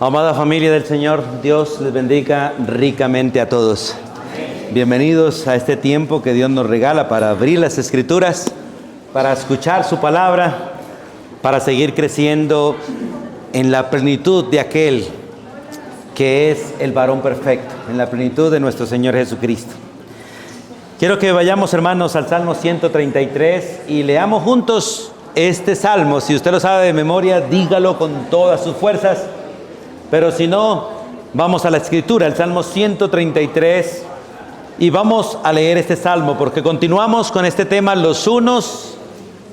Amada familia del Señor, Dios les bendiga ricamente a todos. Bienvenidos a este tiempo que Dios nos regala para abrir las Escrituras, para escuchar su palabra, para seguir creciendo en la plenitud de aquel que es el varón perfecto, en la plenitud de nuestro Señor Jesucristo. Quiero que vayamos, hermanos, al Salmo 133 y leamos juntos este salmo. Si usted lo sabe de memoria, dígalo con todas sus fuerzas. Pero si no, vamos a la Escritura, el Salmo 133, y vamos a leer este salmo, porque continuamos con este tema los unos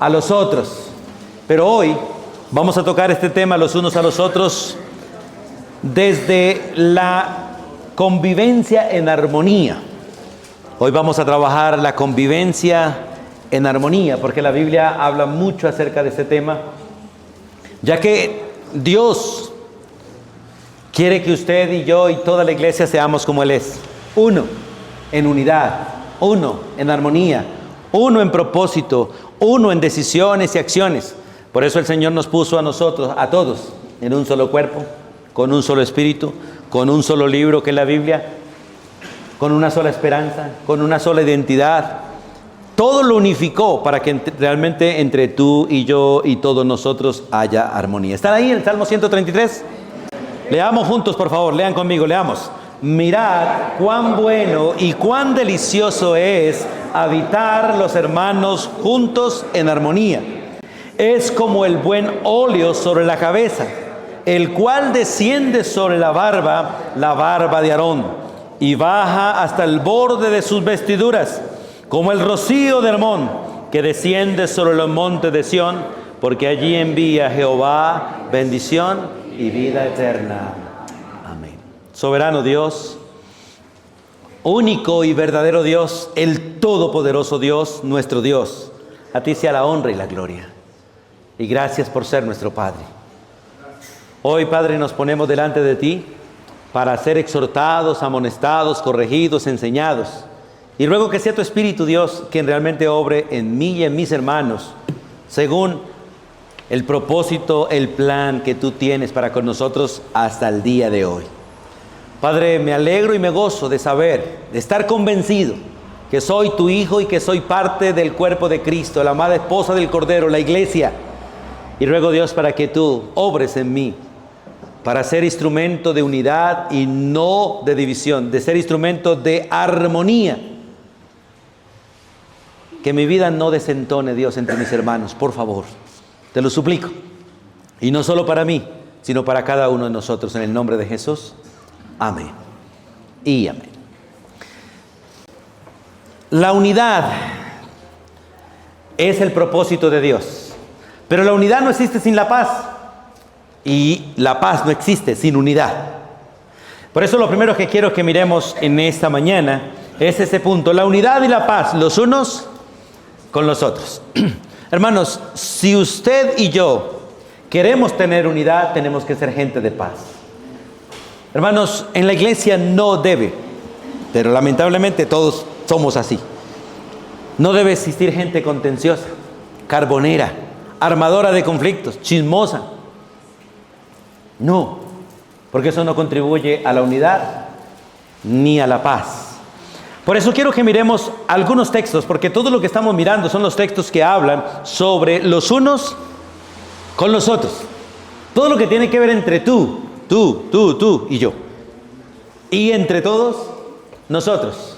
a los otros. Pero hoy vamos a tocar este tema los unos a los otros desde la convivencia en armonía. Hoy vamos a trabajar la convivencia en armonía, porque la Biblia habla mucho acerca de este tema, ya que Dios quiere que usted y yo y toda la iglesia seamos como Él es. Uno en unidad, uno en armonía, uno en propósito, uno en decisiones y acciones. Por eso el Señor nos puso a nosotros, a todos, en un solo cuerpo, con un solo espíritu, con un solo libro que es la Biblia, con una sola esperanza, con una sola identidad. Todo lo unificó para que realmente entre tú y yo y todos nosotros haya armonía. ¿Están ahí en el Salmo 133? Leamos juntos, por favor, lean conmigo, leamos. Mirad cuán bueno y cuán delicioso es habitar los hermanos juntos en armonía. Es como el buen óleo sobre la cabeza, el cual desciende sobre la barba de Aarón, y baja hasta el borde de sus vestiduras, como el rocío de Hermón, que desciende sobre los montes de Sión, porque allí envía Jehová bendición y vida eterna. Amén. Soberano Dios, único y verdadero Dios, el todopoderoso Dios, nuestro Dios, a ti sea la honra y la gloria. Y gracias por ser nuestro Padre. Hoy, Padre, nos ponemos delante de ti para ser exhortados, amonestados, corregidos, enseñados. Y ruego que sea tu Espíritu, Dios, quien realmente obre en mí y en mis hermanos, según el propósito, el plan que tú tienes para con nosotros hasta el día de hoy. Padre, me alegro y me gozo de saber, de estar convencido que soy tu hijo y que soy parte del cuerpo de Cristo, la amada esposa del Cordero, la iglesia. Y ruego, Dios, para que tú obres en mí, para ser instrumento de unidad y no de división, de ser instrumento de armonía. Que mi vida no desentone, Dios, entre mis hermanos, por favor. Te lo suplico. Y no solo para mí, sino para cada uno de nosotros. En el nombre de Jesús. Amén. Y amén. La unidad es el propósito de Dios. Pero la unidad no existe sin la paz. Y la paz no existe sin unidad. Por eso lo primero que quiero que miremos en esta mañana es ese punto. La unidad y la paz, los unos con los otros. Hermanos, si usted y yo queremos tener unidad, tenemos que ser gente de paz. Hermanos, en la iglesia no debe, pero lamentablemente todos somos así. No debe existir gente contenciosa, carbonera, armadora de conflictos, chismosa. No, porque eso no contribuye a la unidad ni a la paz. Por eso quiero que miremos algunos textos, porque todo lo que estamos mirando son los textos que hablan sobre los unos con los otros. Todo lo que tiene que ver entre tú y yo. Y entre todos nosotros.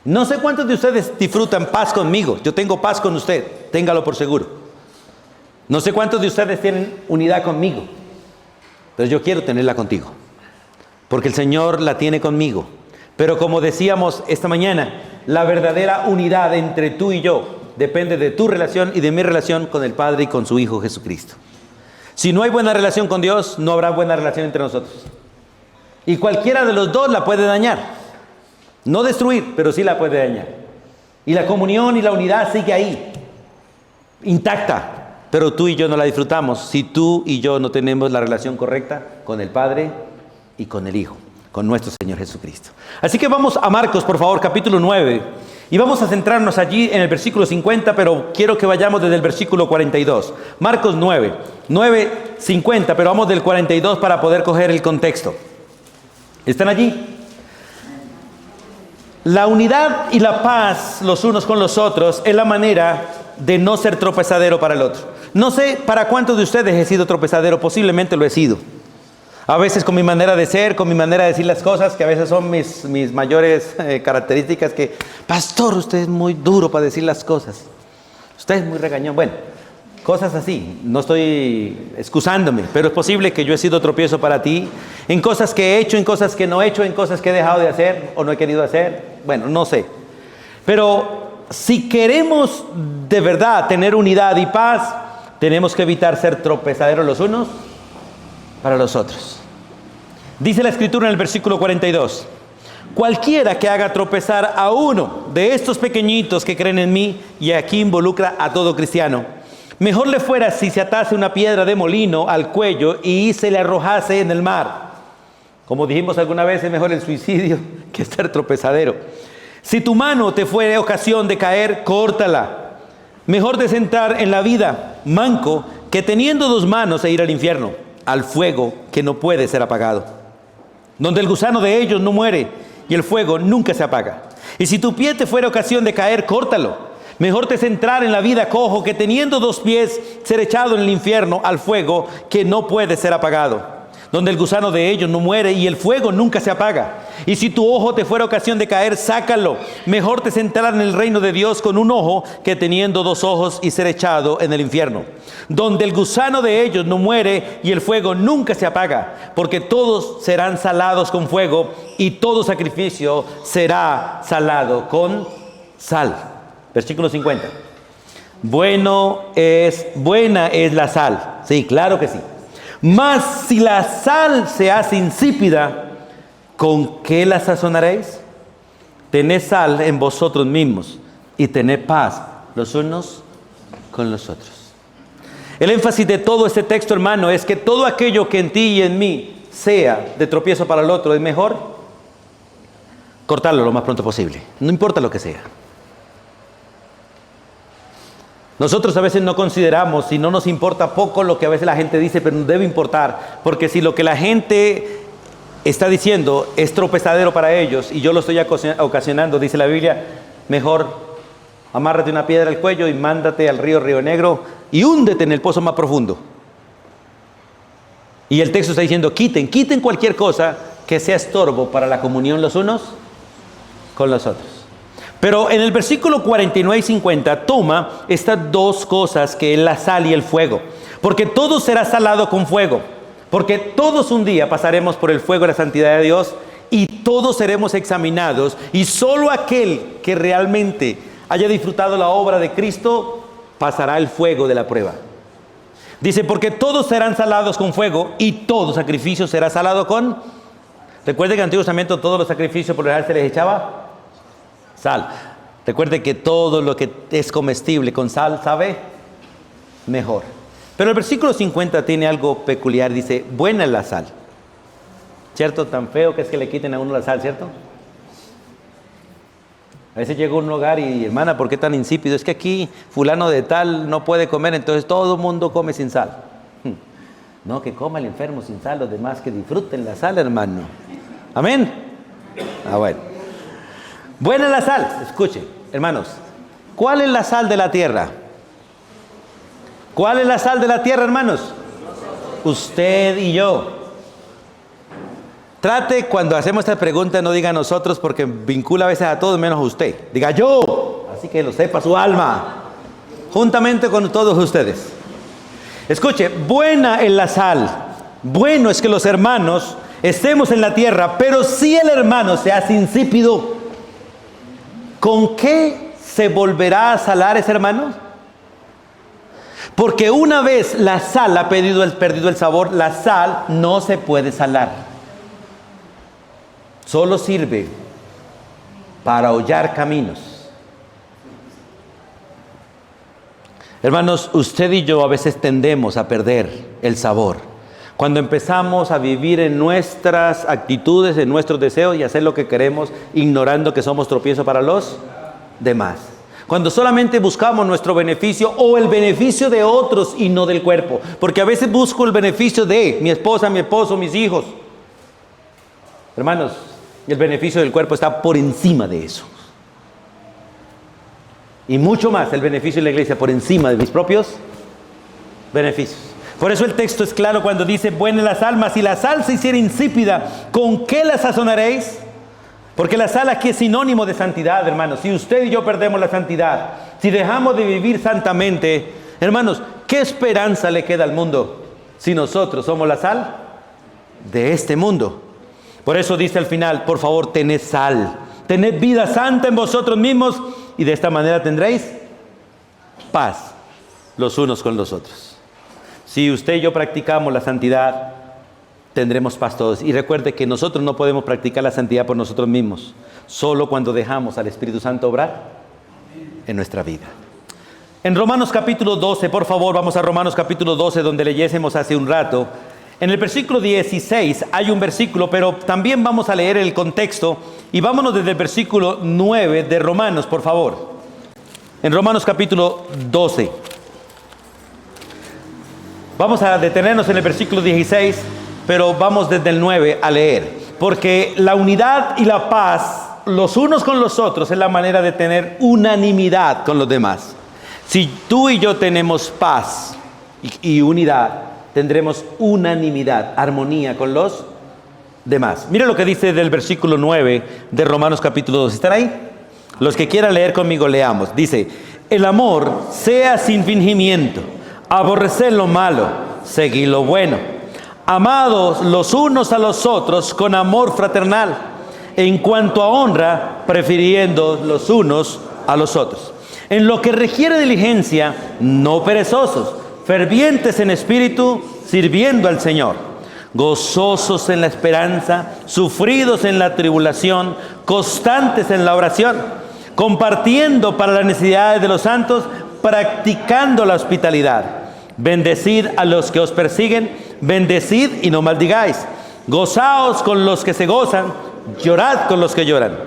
No sé cuántos de ustedes disfrutan paz conmigo. Yo tengo paz con usted, téngalo por seguro. No sé cuántos de ustedes tienen unidad conmigo, pero yo quiero tenerla contigo, porque el Señor la tiene conmigo. Pero como decíamos esta mañana, la verdadera unidad entre tú y yo depende de tu relación y de mi relación con el Padre y con su Hijo Jesucristo. Si no hay buena relación con Dios, no habrá buena relación entre nosotros. Y cualquiera de los dos la puede dañar. No destruir, pero sí la puede dañar. Y la comunión y la unidad sigue ahí, intacta. Pero tú y yo no la disfrutamos si tú y yo no tenemos la relación correcta con el Padre y con el Hijo, con nuestro Señor Jesucristo. Así que vamos a Marcos, por favor, capítulo 9. Y vamos a centrarnos allí en el versículo 50, pero quiero que vayamos desde el versículo 42. Marcos 9. 9:50, pero vamos del 42 para poder coger el contexto. ¿Están allí? La unidad y la paz los unos con los otros es la manera de no ser tropezadero para el otro. No sé para cuántos de ustedes he sido tropezadero, posiblemente lo he sido. A veces con mi manera de ser, con mi manera de decir las cosas, que a veces son mis mayores características, que, pastor, usted es muy duro para decir las cosas. Usted es muy regañón. Bueno, cosas así. No estoy excusándome, pero es posible que yo he sido tropiezo para ti en cosas que he hecho, en cosas que no he hecho, en cosas que he dejado de hacer o no he querido hacer. Bueno, no sé. Pero si queremos de verdad tener unidad y paz, tenemos que evitar ser tropezaderos los unos para los otros. Dice la Escritura en el versículo 42: cualquiera que haga tropezar a uno de estos pequeñitos que creen en mí, y aquí involucra a todo cristiano, mejor le fuera si se atase una piedra de molino al cuello y se le arrojase en el mar. Como dijimos alguna vez, es mejor el suicidio que ser tropezadero. Si tu mano te fuere ocasión de caer, córtala. Mejor desentrar en la vida manco que teniendo dos manos e ir al infierno, al fuego que no puede ser apagado, donde el gusano de ellos no muere y el fuego nunca se apaga. Y si tu pie te fuera ocasión de caer, córtalo. Mejor te centrar en la vida cojo que teniendo dos pies ser echado en el infierno al fuego que no puede ser apagado, donde el gusano de ellos no muere y el fuego nunca se apaga. Y si tu ojo te fuera ocasión de caer, sácalo. Mejor te centrar en el reino de Dios con un ojo que teniendo dos ojos y ser echado en el infierno, donde el gusano de ellos no muere y el fuego nunca se apaga, porque todos serán salados con fuego y todo sacrificio será salado con sal. Versículo 50. Buena es la sal. Sí, claro que sí. Mas si la sal se hace insípida, ¿con qué la sazonaréis? Tened sal en vosotros mismos y tened paz los unos con los otros. El énfasis de todo este texto, hermano, es que todo aquello que en ti y en mí sea de tropiezo para el otro, es mejor cortarlo lo más pronto posible. No importa lo que sea. Nosotros a veces no consideramos y no nos importa poco lo que a veces la gente dice, pero nos debe importar, porque si lo que la gente está diciendo es tropezadero para ellos y yo lo estoy ocasionando, dice la Biblia, mejor amárrate una piedra al cuello y mándate al Río Negro y húndete en el pozo más profundo. Y el texto está diciendo, quiten cualquier cosa que sea estorbo para la comunión los unos con los otros. Pero en el versículo 49 y 50 toma estas dos cosas que es la sal y el fuego. Porque todo será salado con fuego. Porque todos un día pasaremos por el fuego de la santidad de Dios y todos seremos examinados. Y solo aquel que realmente haya disfrutado la obra de Cristo pasará el fuego de la prueba. Dice, porque todos serán salados con fuego y todo sacrificio será salado con... Recuerde que en el Antiguo Testamento todos los sacrificios por lo general se les echaba sal. Recuerde que todo lo que es comestible con sal sabe mejor. Pero el versículo 50 tiene algo peculiar. Dice, buena es la sal. ¿Cierto? Tan feo que es que le quiten a uno la sal, ¿cierto? A veces llega a un hogar y, hermana, ¿por qué tan insípido? Es que aquí fulano de tal no puede comer, entonces todo el mundo come sin sal. No, que coma el enfermo sin sal, los demás que disfruten la sal, hermano. Amén. Bueno. Buena es la sal. Escuchen, hermanos. ¿Cuál es la sal de la tierra? ¿Cuál es la sal de la tierra, hermanos? Usted y yo. Trate, cuando hacemos esta pregunta, no diga nosotros, porque vincula a veces a todos menos a usted. Diga yo, así que lo sepa su alma, juntamente con todos ustedes. Escuche, buena es la sal. Bueno es que los hermanos estemos en la tierra, pero si el hermano se hace insípido, ¿con qué se volverá a salar ese hermano? Porque una vez la sal ha perdido el sabor, la sal no se puede salar. Solo sirve para hollar caminos. Hermanos, usted y yo a veces tendemos a perder el sabor. Cuando empezamos a vivir en nuestras actitudes, en nuestros deseos y hacer lo que queremos, ignorando que somos tropiezo para los demás. Cuando solamente buscamos nuestro beneficio o el beneficio de otros y no del cuerpo. Porque a veces busco el beneficio de mi esposa, mi esposo, mis hijos. Hermanos, el beneficio del cuerpo está por encima de eso. Y mucho más el beneficio de la iglesia por encima de mis propios beneficios. Por eso el texto es claro cuando dice: buena la sal, mas si la sal se hiciera insípida, ¿con qué la sazonaréis? Porque la sal aquí es sinónimo de santidad, hermanos. Si usted y yo perdemos la santidad, si dejamos de vivir santamente, hermanos, ¿qué esperanza le queda al mundo si nosotros somos la sal de este mundo? Por eso dice al final: por favor, tened sal, tened vida santa en vosotros mismos, y de esta manera tendréis paz los unos con los otros. Si usted y yo practicamos la santidad, tendremos paz todos. Y recuerde que nosotros no podemos practicar la santidad por nosotros mismos, solo cuando dejamos al Espíritu Santo obrar en nuestra vida. En Romanos capítulo 12, por favor, vamos a Romanos capítulo 12, donde leyésemos hace un rato. En el versículo 16 hay un versículo, pero también vamos a leer el contexto. Y vámonos desde el versículo 9 de Romanos, por favor. En Romanos capítulo 12. Vamos a detenernos en el versículo 16, pero vamos desde el 9 a leer. Porque la unidad y la paz, los unos con los otros, es la manera de tener unanimidad con los demás. Si tú y yo tenemos paz y unidad, tendremos unanimidad, armonía con los demás. Mira lo que dice del versículo 9 de Romanos capítulo 2. ¿Están ahí? Los que quieran leer conmigo, leamos. Dice: el amor sea sin fingimiento, aborreced lo malo, seguid lo bueno, amados los unos a los otros con amor fraternal, en cuanto a honra, prefiriendo los unos a los otros. En lo que requiere diligencia, no perezosos, fervientes en espíritu, sirviendo al Señor, gozosos en la esperanza, sufridos en la tribulación, constantes en la oración, compartiendo para las necesidades de los santos, practicando la hospitalidad. Bendecid a los que os persiguen, bendecid y no maldigáis. Gozaos con los que se gozan, llorad con los que lloran.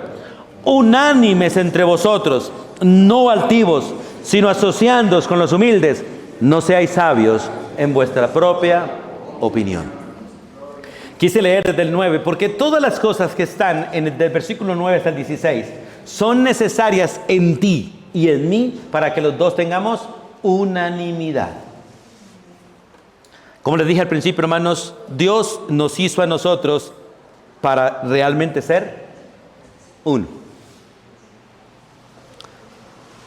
Unánimes entre vosotros, no altivos, sino asociándoos con los humildes. No seáis sabios en vuestra propia opinión. Quise leer desde el 9, porque todas las cosas que están del versículo 9 hasta el 16 son necesarias en ti y en mí para que los dos tengamos unanimidad. Como les dije al principio, hermanos, Dios nos hizo a nosotros para realmente ser uno.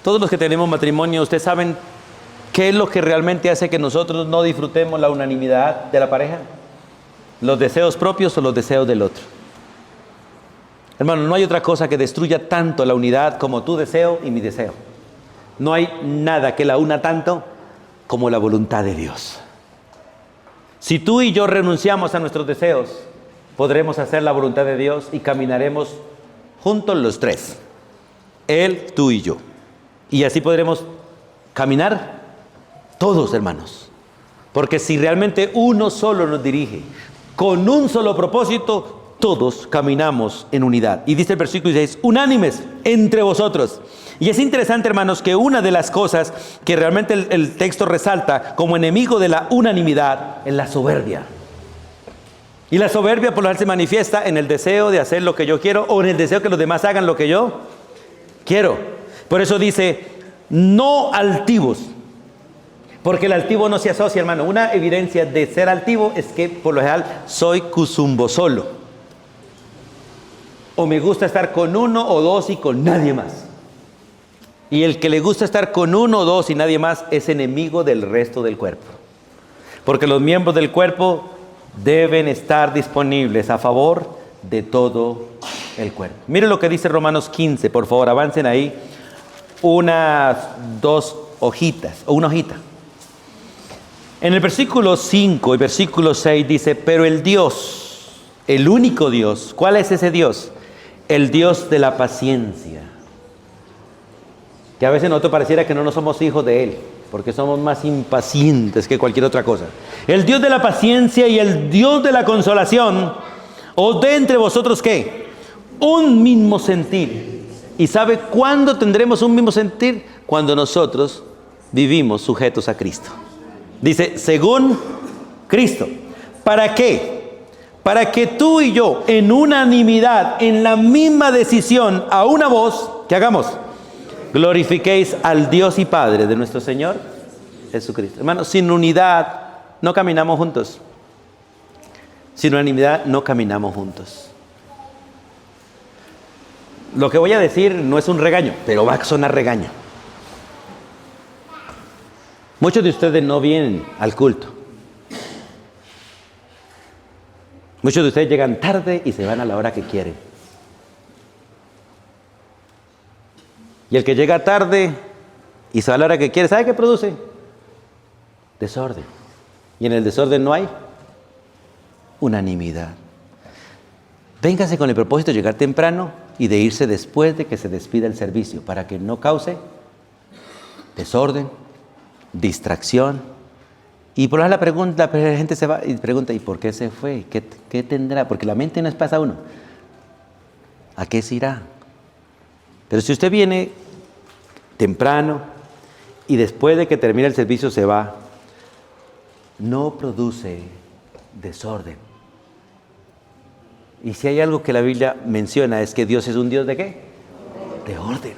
Todos los que tenemos matrimonio, ustedes saben qué es lo que realmente hace que nosotros no disfrutemos la unanimidad de la pareja. ¿Los deseos propios o los deseos del otro? Hermano, no hay otra cosa que destruya tanto la unidad como tu deseo y mi deseo. No hay nada que la una tanto como la voluntad de Dios. Si tú y yo renunciamos a nuestros deseos, podremos hacer la voluntad de Dios y caminaremos juntos los tres. Él, tú y yo. Y así podremos caminar todos, hermanos. Porque si realmente uno solo nos dirige, con un solo propósito, todos caminamos en unidad. Y dice el versículo 16, unánimes entre vosotros. Y es interesante, hermanos, que una de las cosas que realmente el texto resalta como enemigo de la unanimidad es la soberbia. Y la soberbia por lo general se manifiesta en el deseo de hacer lo que yo quiero o en el deseo que los demás hagan lo que yo quiero. Por eso dice, no altivos. Porque el altivo no se asocia, hermano. Una evidencia de ser altivo es que, por lo general, soy cuzumbo solo. O me gusta estar con uno o dos y con nadie más. Y el que le gusta estar con uno o dos y nadie más es enemigo del resto del cuerpo. Porque los miembros del cuerpo deben estar disponibles a favor de todo el cuerpo. Mire lo que dice Romanos 15, por favor, avancen ahí unas dos hojitas o una hojita. En el versículo 5 y versículo 6 dice, pero el Dios, el único Dios, ¿cuál es ese Dios? El Dios de la paciencia. Que a veces nosotros pareciera que no somos hijos de Él, porque somos más impacientes que cualquier otra cosa. El Dios de la paciencia y el Dios de la consolación, os dé entre vosotros, ¿qué? Un mismo sentir ¿Y sabe cuándo tendremos un mismo sentir? Cuando nosotros vivimos sujetos a Cristo. Dice, según Cristo. ¿Para qué? Para que tú y yo, en unanimidad, en la misma decisión, a una voz, ¿qué hagamos? Glorifiquéis al Dios y Padre de nuestro Señor Jesucristo. Hermanos, sin unidad no caminamos juntos. Sin unanimidad no caminamos juntos. Lo que voy a decir no es un regaño, pero va a sonar regaño. Muchos de ustedes no vienen al culto. Muchos de ustedes llegan tarde y se van a la hora que quieren. Y el que llega tarde y se va a la hora que quiere, ¿sabe qué produce? Desorden. Y en el desorden no hay unanimidad. Véngase con el propósito de llegar temprano y de irse después de que se despida el servicio, para que no cause desorden, distracción. Y por la pregunta, la gente se va y pregunta, ¿y por qué se fue? ¿Qué tendrá? Porque la mente no es pasa uno. ¿A qué se irá? Pero si usted viene temprano y después de que termina el servicio se va, no produce desorden. Y si hay algo que la Biblia menciona es que Dios es un Dios ¿de qué? De orden.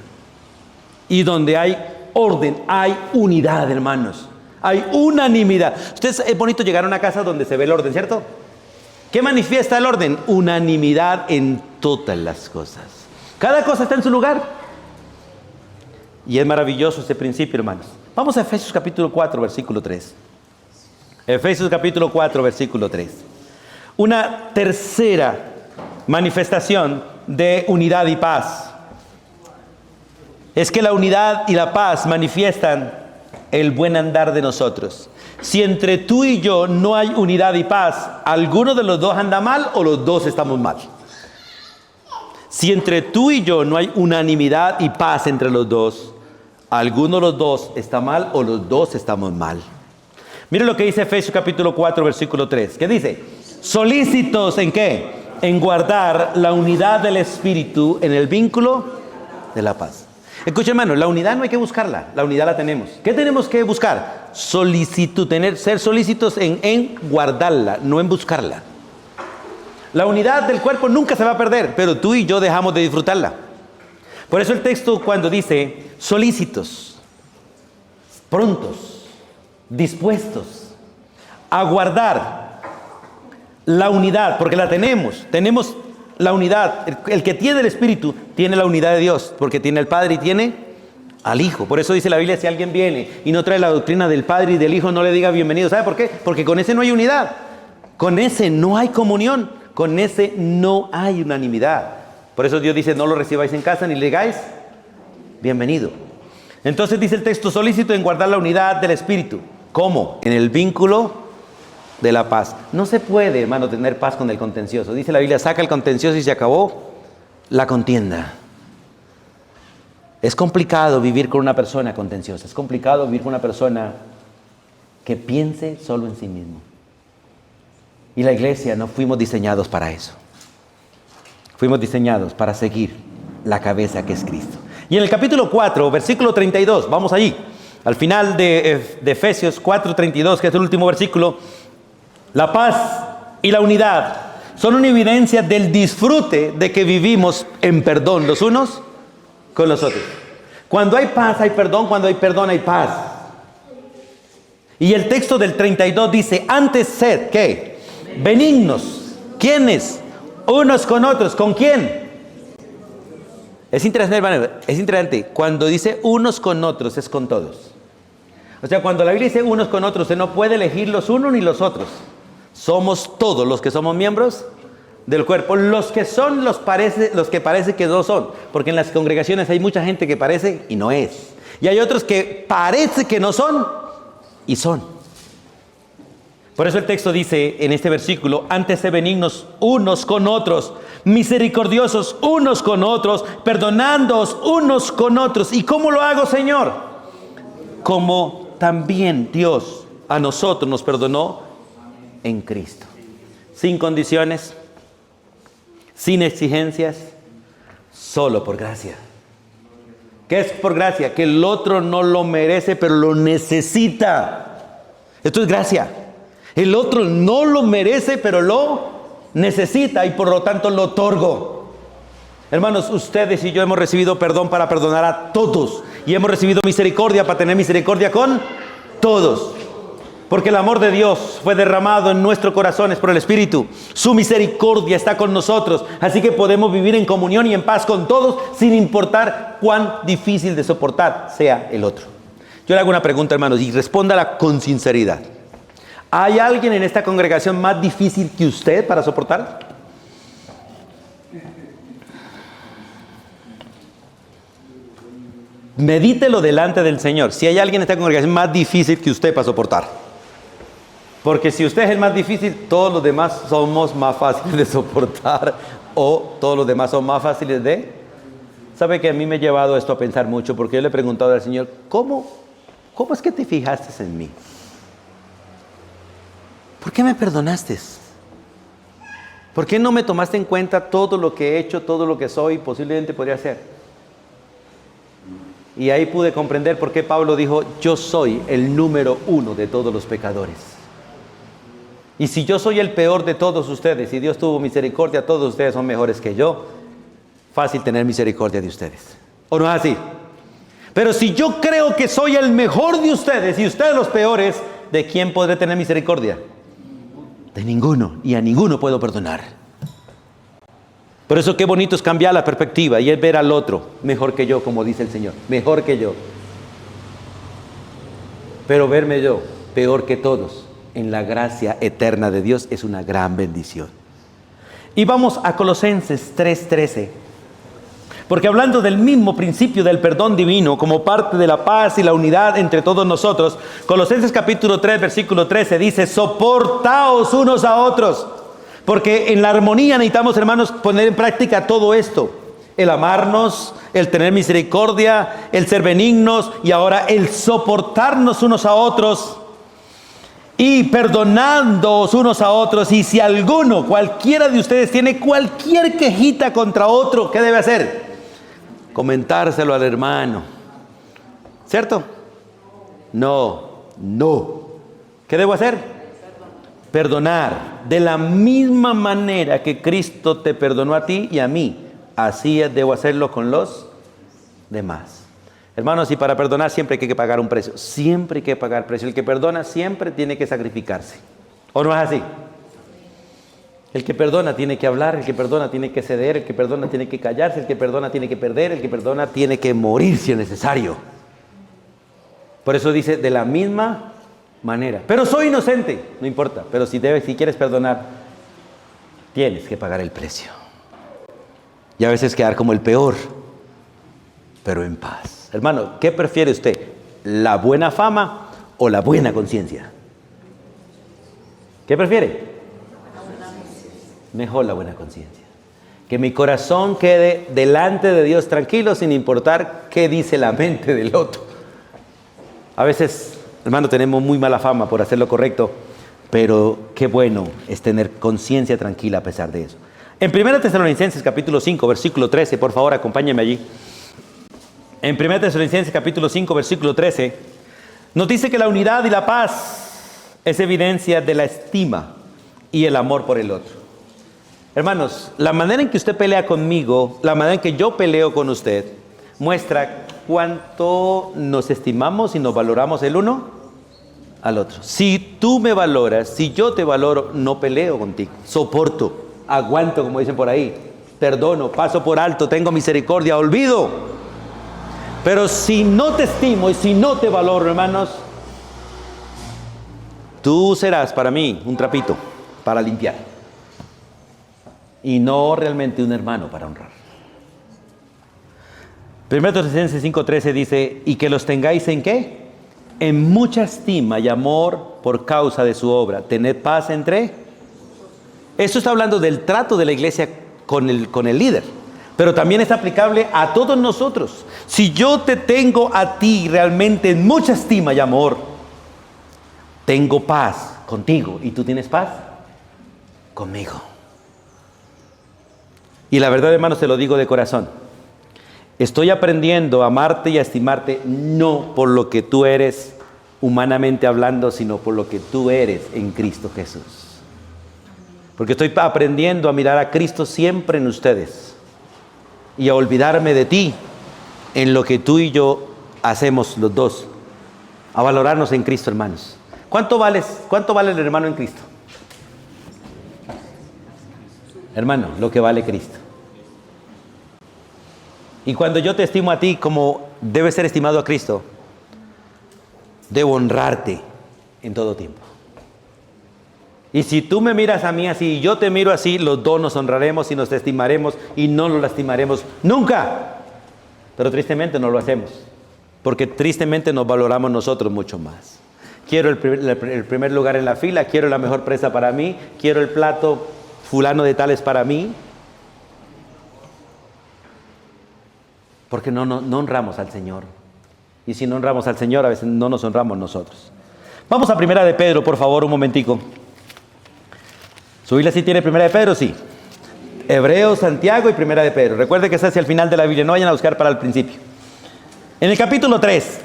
Y donde hay orden, hay unidad, hermanos. Hay unanimidad. Ustedes, es bonito llegar a una casa donde se ve el orden, ¿cierto? ¿Qué manifiesta el orden? Unanimidad en todas las cosas. Cada cosa está en su lugar. Y es maravilloso este principio, hermanos. Vamos a Efesios capítulo 4, versículo 3. Efesios capítulo 4, versículo 3. Una tercera manifestación de unidad y paz es que la unidad y la paz manifiestan el buen andar de nosotros. Si entre tú y yo no hay unidad y paz, ¿alguno de los dos anda mal o los dos estamos mal? Si entre tú y yo no hay unanimidad y paz entre los dos, ¿alguno de los dos está mal o los dos estamos mal? Mire lo que dice Efesios capítulo 4, versículo 3. ¿Qué dice? Solícitos ¿en qué? En guardar la unidad del Espíritu en el vínculo de la paz. Escuchen, hermano, la unidad no hay que buscarla, la unidad la tenemos. ¿Qué tenemos que buscar? Solicitud, ser solícitos en guardarla, no en buscarla. La unidad del cuerpo nunca se va a perder, pero tú y yo dejamos de disfrutarla. Por eso el texto cuando dice solícitos, prontos, dispuestos a guardar la unidad, porque la tenemos la unidad. El que tiene el Espíritu tiene la unidad de Dios, porque tiene al Padre y tiene al Hijo. Por eso dice la Biblia, si alguien viene y no trae la doctrina del Padre y del Hijo, no le diga bienvenido. ¿Sabe por qué? Porque con ese no hay unidad, con ese no hay comunión, con ese no hay unanimidad. Por eso Dios dice, no lo recibáis en casa ni le digáis bienvenido. Entonces dice el texto, solícito en guardar la unidad del Espíritu. ¿Cómo? En el vínculo de la paz. No se puede, hermano, tener paz con el contencioso. Dice la Biblia, saca el contencioso y se acabó la contienda. Es complicado vivir con una persona contenciosa. Es complicado vivir con una persona que piense solo en sí mismo. Y la iglesia no fuimos diseñados para eso. Fuimos diseñados para seguir la cabeza que es Cristo. Y en el capítulo 4, versículo 32, vamos allí. Al final de Efesios 4:32, que es el último versículo, la paz y la unidad son una evidencia del disfrute de que vivimos en perdón los unos con los otros. Cuando hay paz hay perdón, cuando hay perdón hay paz. Y el texto del 32 dice, antes sed, ¿qué? Benignos. ¿Quiénes? Unos con otros. ¿Con quién? Es interesante, hermano, es interesante. Cuando dice unos con otros, es con todos. O sea, cuando la Biblia dice unos con otros, usted no puede elegir los unos ni los otros. Somos todos los que somos miembros del cuerpo. Los que son, los que parece que no son. Porque en las congregaciones hay mucha gente que parece y no es. Y hay otros que parece que no son y son. Por eso el texto dice en este versículo, antes sé benignos unos con otros, misericordiosos unos con otros, perdonándoos unos con otros. ¿Y cómo lo hago, Señor? Como también Dios a nosotros nos perdonó en Cristo. Sin condiciones, sin exigencias, solo por gracia. ¿Qué es por gracia? Que el otro no lo merece, pero lo necesita. Esto es gracia. El otro no lo merece, pero lo necesita y por lo tanto lo otorgo. Hermanos, ustedes y yo hemos recibido perdón para perdonar a todos. Y hemos recibido misericordia para tener misericordia con todos. Porque el amor de Dios fue derramado en nuestros corazones por el Espíritu. Su misericordia está con nosotros. Así que podemos vivir en comunión y en paz con todos sin importar cuán difícil de soportar sea el otro. Yo le hago una pregunta, hermanos, y respóndala con sinceridad. ¿Hay alguien en esta congregación más difícil que usted para soportar? Medítelo delante del Señor. Si hay alguien en esta congregación más difícil que usted para soportar. Porque si usted es el más difícil, todos los demás somos más fáciles de soportar o todos los demás son más fáciles de... ¿Sabe que a mí me ha llevado esto a pensar mucho? Porque yo le he preguntado al Señor, ¿cómo es que te fijaste en mí? ¿Por qué me perdonaste? ¿Por qué no me tomaste en cuenta todo lo que he hecho, todo lo que soy y posiblemente podría ser? Y ahí pude comprender por qué Pablo dijo, yo soy el número 1 de todos los pecadores. Y si yo soy el peor de todos ustedes y Dios tuvo misericordia, todos ustedes son mejores que yo, fácil tener misericordia de ustedes. ¿O no es así? Pero si yo creo que soy el mejor de ustedes y ustedes los peores, ¿de quién podré tener misericordia? De ninguno. Y a ninguno puedo perdonar. Por eso qué bonito es cambiar la perspectiva y es ver al otro mejor que yo, como dice el Señor. Mejor que yo. Pero verme yo peor que todos en la gracia eterna de Dios es una gran bendición. Y vamos a Colosenses 3:13. Porque hablando del mismo principio del perdón divino como parte de la paz y la unidad entre todos nosotros, Colosenses capítulo 3, versículo 13 dice, soportaos unos a otros. Porque en la armonía necesitamos, hermanos, poner en práctica todo esto. El amarnos, el tener misericordia, el ser benignos y ahora el soportarnos unos a otros. Y perdonándoos unos a otros. Y si alguno, cualquiera de ustedes tiene cualquier quejita contra otro, ¿qué debe hacer? Comentárselo al hermano. ¿Cierto? No. ¿Qué debo hacer? Perdonar. De la misma manera que Cristo te perdonó a ti y a mí, así debo hacerlo con los demás. Hermanos, y para perdonar siempre hay que pagar un precio. Siempre hay que pagar precio. El que perdona siempre tiene que sacrificarse. ¿O no es así? El que perdona tiene que hablar, el que perdona tiene que ceder, el que perdona tiene que callarse, el que perdona tiene que perder, el que perdona tiene que morir si es necesario. Por eso dice, de la misma manera. Pero soy inocente. No importa. Pero si quieres perdonar, tienes que pagar el precio. Y a veces quedar como el peor, pero en paz. Hermano, ¿qué prefiere usted? ¿La buena fama o la buena conciencia? ¿Qué prefiere? Mejor la buena conciencia. Que mi corazón quede delante de Dios tranquilo sin importar qué dice la mente del otro. A veces, hermano, tenemos muy mala fama por hacer lo correcto, pero qué bueno es tener conciencia tranquila a pesar de eso. En 1 Tesalonicenses capítulo 5, versículo 13, por favor, acompáñenme allí. En 1 Tesalonicenses capítulo 5, versículo 13, nos dice que la unidad y la paz es evidencia de la estima y el amor por el otro. Hermanos, la manera en que usted pelea conmigo, la manera en que yo peleo con usted, muestra cuánto nos estimamos y nos valoramos el uno al otro. Si tú me valoras, si yo te valoro, no peleo contigo, soporto, aguanto, como dicen por ahí, perdono, paso por alto, tengo misericordia, olvido. Pero si no te estimo y si no te valoro, hermanos, tú serás para mí un trapito para limpiar y no realmente un hermano para honrar. 1 Tesalonicenses 5:13 dice, y que los tengáis ¿en qué? En mucha estima y amor por causa de su obra. Tened paz entre. Esto está hablando del trato de la iglesia con el líder. Pero también es aplicable a todos nosotros. Si yo te tengo a ti realmente en mucha estima y amor, tengo paz contigo y tú tienes paz conmigo. Y la verdad, hermanos, te lo digo de corazón. Estoy aprendiendo a amarte y a estimarte no por lo que tú eres humanamente hablando, sino por lo que tú eres en Cristo Jesús. Porque estoy aprendiendo a mirar a Cristo siempre en ustedes y a olvidarme de ti en lo que tú y yo hacemos los dos. A valorarnos en Cristo, hermanos. ¿Cuánto vale el hermano en Cristo? Hermano, lo que vale Cristo. Y cuando yo te estimo a ti como debe ser estimado a Cristo, debo honrarte en todo tiempo. Y si tú me miras a mí así y yo te miro así, los dos nos honraremos y nos estimaremos y no nos lastimaremos nunca. Pero tristemente no lo hacemos, porque tristemente nos valoramos nosotros mucho más. Quiero el primer lugar en la fila, quiero la mejor presa para mí, quiero el plato fulano de tales para mí. Porque no honramos al Señor. Y si no honramos al Señor, a veces no nos honramos nosotros. Vamos a Primera de Pedro, por favor, un momentico. ¿Su Biblia sí tiene Primera de Pedro? Sí. Hebreos, Santiago y Primera de Pedro. Recuerde que es hacia el final de la Biblia, no vayan a buscar para el principio. En el capítulo 3,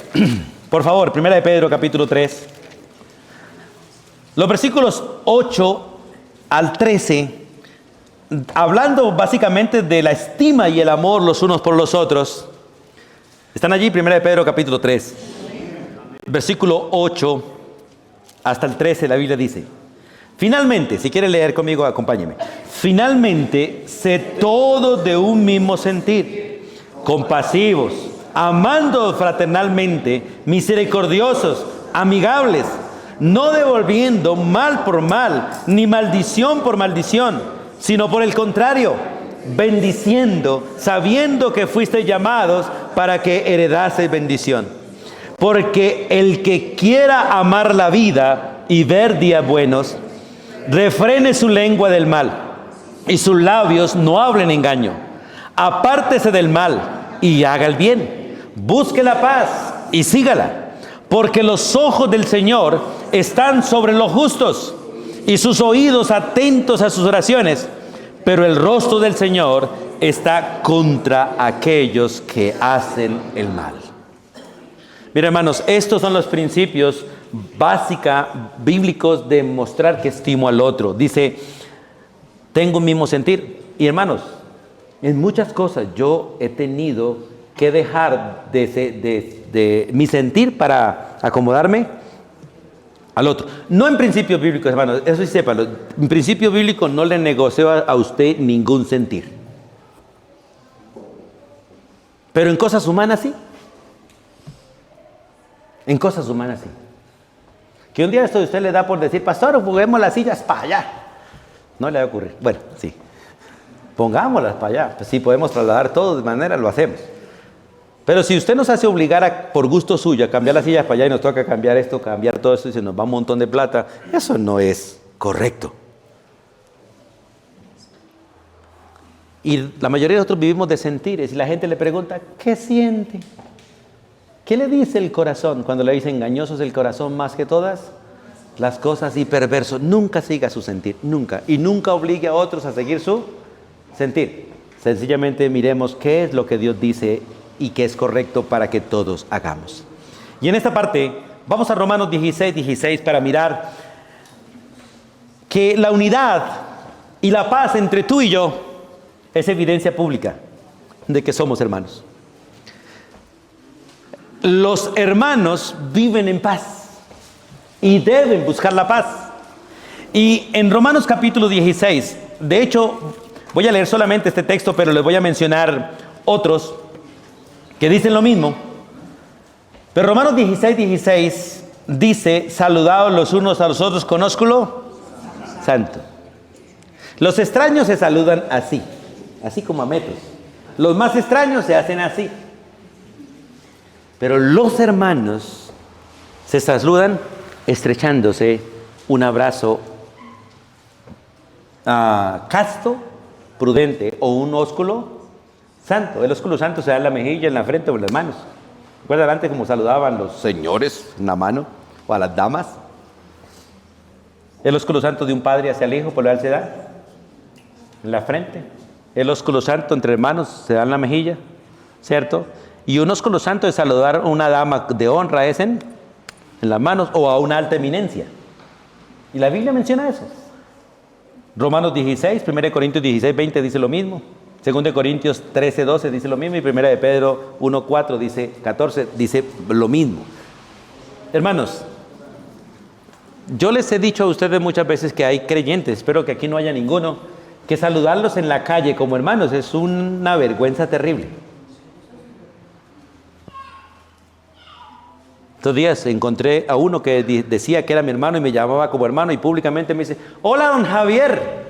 por favor, Primera de Pedro, capítulo 3. Los versículos 8 al 13, hablando básicamente de la estima y el amor los unos por los otros. Están allí, Primera de Pedro, capítulo 3. Versículo 8 hasta el 13, la Biblia dice: finalmente, si quiere leer conmigo, acompáñeme. Finalmente, sed todos de un mismo sentir, compasivos, amando fraternalmente, misericordiosos, amigables, no devolviendo mal por mal, ni maldición por maldición, sino por el contrario, bendiciendo, sabiendo que fuisteis llamados para que heredaseis bendición. Porque el que quiera amar la vida y ver días buenos, refrene su lengua del mal, y sus labios no hablen engaño. Apártese del mal y haga el bien. Busque la paz y sígala. Porque los ojos del Señor están sobre los justos, y sus oídos atentos a sus oraciones. Pero el rostro del Señor está contra aquellos que hacen el mal. Mira, hermanos, estos son los principios bíblicos de mostrar que estimo al otro. Dice, tengo un mismo sentir. Y hermanos, en muchas cosas yo he tenido que dejar de mi sentir para acomodarme al otro. No en principios bíblicos, hermanos, eso sí sépalo. En principio bíblico no le negocio a usted ningún sentir. Pero en cosas humanas sí. En cosas humanas sí. Que un día esto de usted le da por decir, pastor, juguemos las sillas para allá. No le va a ocurrir. Bueno, sí. Pongámoslas para allá. Pues si podemos trasladar todo de manera, lo hacemos. Pero si usted nos hace obligar por gusto suyo a cambiar las sillas para allá y nos toca cambiar esto, cambiar todo esto y se nos va un montón de plata, eso no es correcto. Y la mayoría de nosotros vivimos de sentires y la gente le pregunta, ¿qué siente? ¿Qué le dice el corazón cuando le dice engañoso es el corazón más que todas las cosas y perverso? Nunca siga su sentir, nunca. Y nunca obligue a otros a seguir su sentir. Sencillamente miremos qué es lo que Dios dice y qué es correcto para que todos hagamos. Y en esta parte vamos a Romanos 16 para mirar que la unidad y la paz entre tú y yo es evidencia pública de que somos hermanos. Los hermanos viven en paz y deben buscar la paz. Y en Romanos capítulo 16, de hecho, voy a leer solamente este texto, pero les voy a mencionar otros que dicen lo mismo. Pero Romanos 16 dice, saludaos los unos a los otros con ósculo santo. Los extraños se saludan así como a metros. Los más extraños se hacen así. Pero los hermanos se saludan estrechándose un abrazo casto, prudente o un ósculo santo. El ósculo santo se da en la mejilla, en la frente o en las manos. ¿Recuerdan antes cómo saludaban los señores en la mano o a las damas? El ósculo santo de un padre hacia el hijo, por lo general se da en la frente. El ósculo santo entre hermanos se da en la mejilla. ¿cierto? Y unos con los santos es saludar a una dama de honra, es en las manos, o a una alta eminencia. Y la Biblia menciona eso. Romanos 16, 1 Corintios 16, 20 dice lo mismo. 2 Corintios 13, 12 dice lo mismo. Y 1 de Pedro 1, 4 dice, 14 dice lo mismo. Hermanos, yo les he dicho a ustedes muchas veces que hay creyentes, espero que aquí no haya ninguno, que saludarlos en la calle como hermanos es una vergüenza terrible. Estos días encontré a uno que decía que era mi hermano y me llamaba como hermano y públicamente me dice, hola don Javier.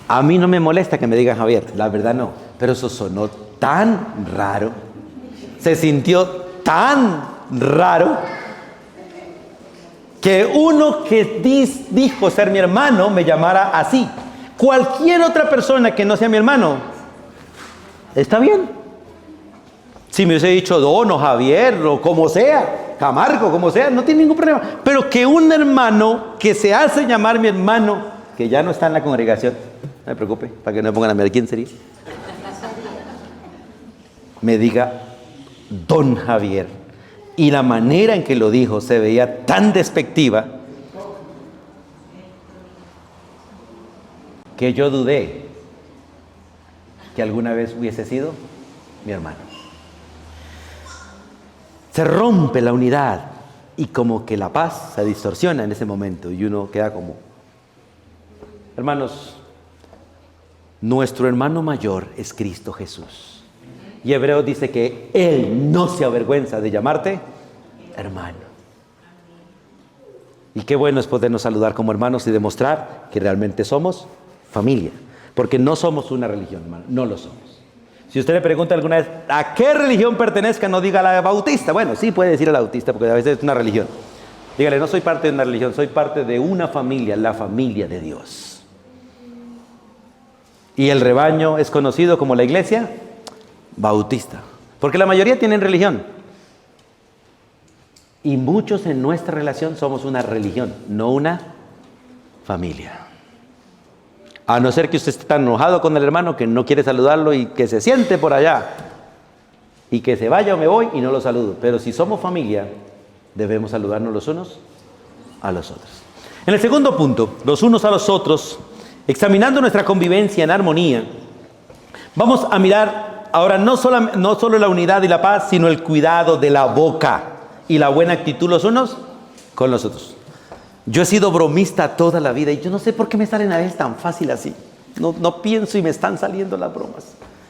A mí no me molesta que me digan Javier, la verdad no, pero eso sonó tan raro, se sintió tan raro, que uno que dijo ser mi hermano me llamara así. Cualquier otra persona que no sea mi hermano, está bien. Si me hubiese dicho Don o Javier o como sea, Camargo, como sea, no tiene ningún problema. Pero que un hermano que se hace llamar mi hermano, que ya no está en la congregación, no me preocupe, para que no me pongan a ver quién sería, me diga Don Javier. Y la manera en que lo dijo se veía tan despectiva que yo dudé que alguna vez hubiese sido mi hermano. Se rompe la unidad y como que la paz se distorsiona en ese momento y uno queda como... Hermanos, nuestro hermano mayor es Cristo Jesús. Y Hebreos dice que Él no se avergüenza de llamarte hermano. Y qué bueno es podernos saludar como hermanos y demostrar que realmente somos familia. Porque no somos una religión, hermano, no lo somos. Si usted le pregunta alguna vez, ¿a qué religión pertenezca? No diga a la bautista. Bueno, sí puede decir a la bautista, porque a veces es una religión. Dígale, no soy parte de una religión, soy parte de una familia, la familia de Dios. Y el rebaño es conocido como la iglesia bautista. Porque la mayoría tienen religión. Y muchos en nuestra relación somos una religión, no una familia. A no ser que usted esté tan enojado con el hermano que no quiere saludarlo y que se siente por allá y que se vaya o me voy y no lo saludo. Pero si somos familia, debemos saludarnos los unos a los otros. En el segundo punto, los unos a los otros, examinando nuestra convivencia en armonía, vamos a mirar ahora no solo la unidad y la paz, sino el cuidado de la boca y la buena actitud los unos con los otros. Yo he sido bromista toda la vida y yo no sé por qué me salen a veces tan fácil así. No pienso y me están saliendo las bromas.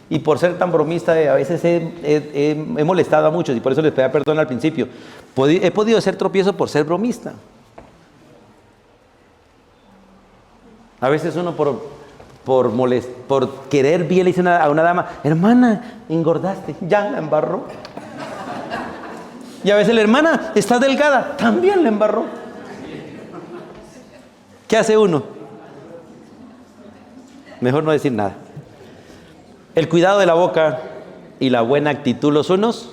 Y por ser tan bromista a veces he molestado a muchos y por eso les pedí perdón al principio. He podido hacer tropiezo por ser bromista. A veces uno por querer bien le dice a una dama, hermana, engordaste, ya la embarró. Y a veces la hermana está delgada, también la embarró. ¿Qué hace uno? Mejor no decir nada. El cuidado de la boca y la buena actitud los unos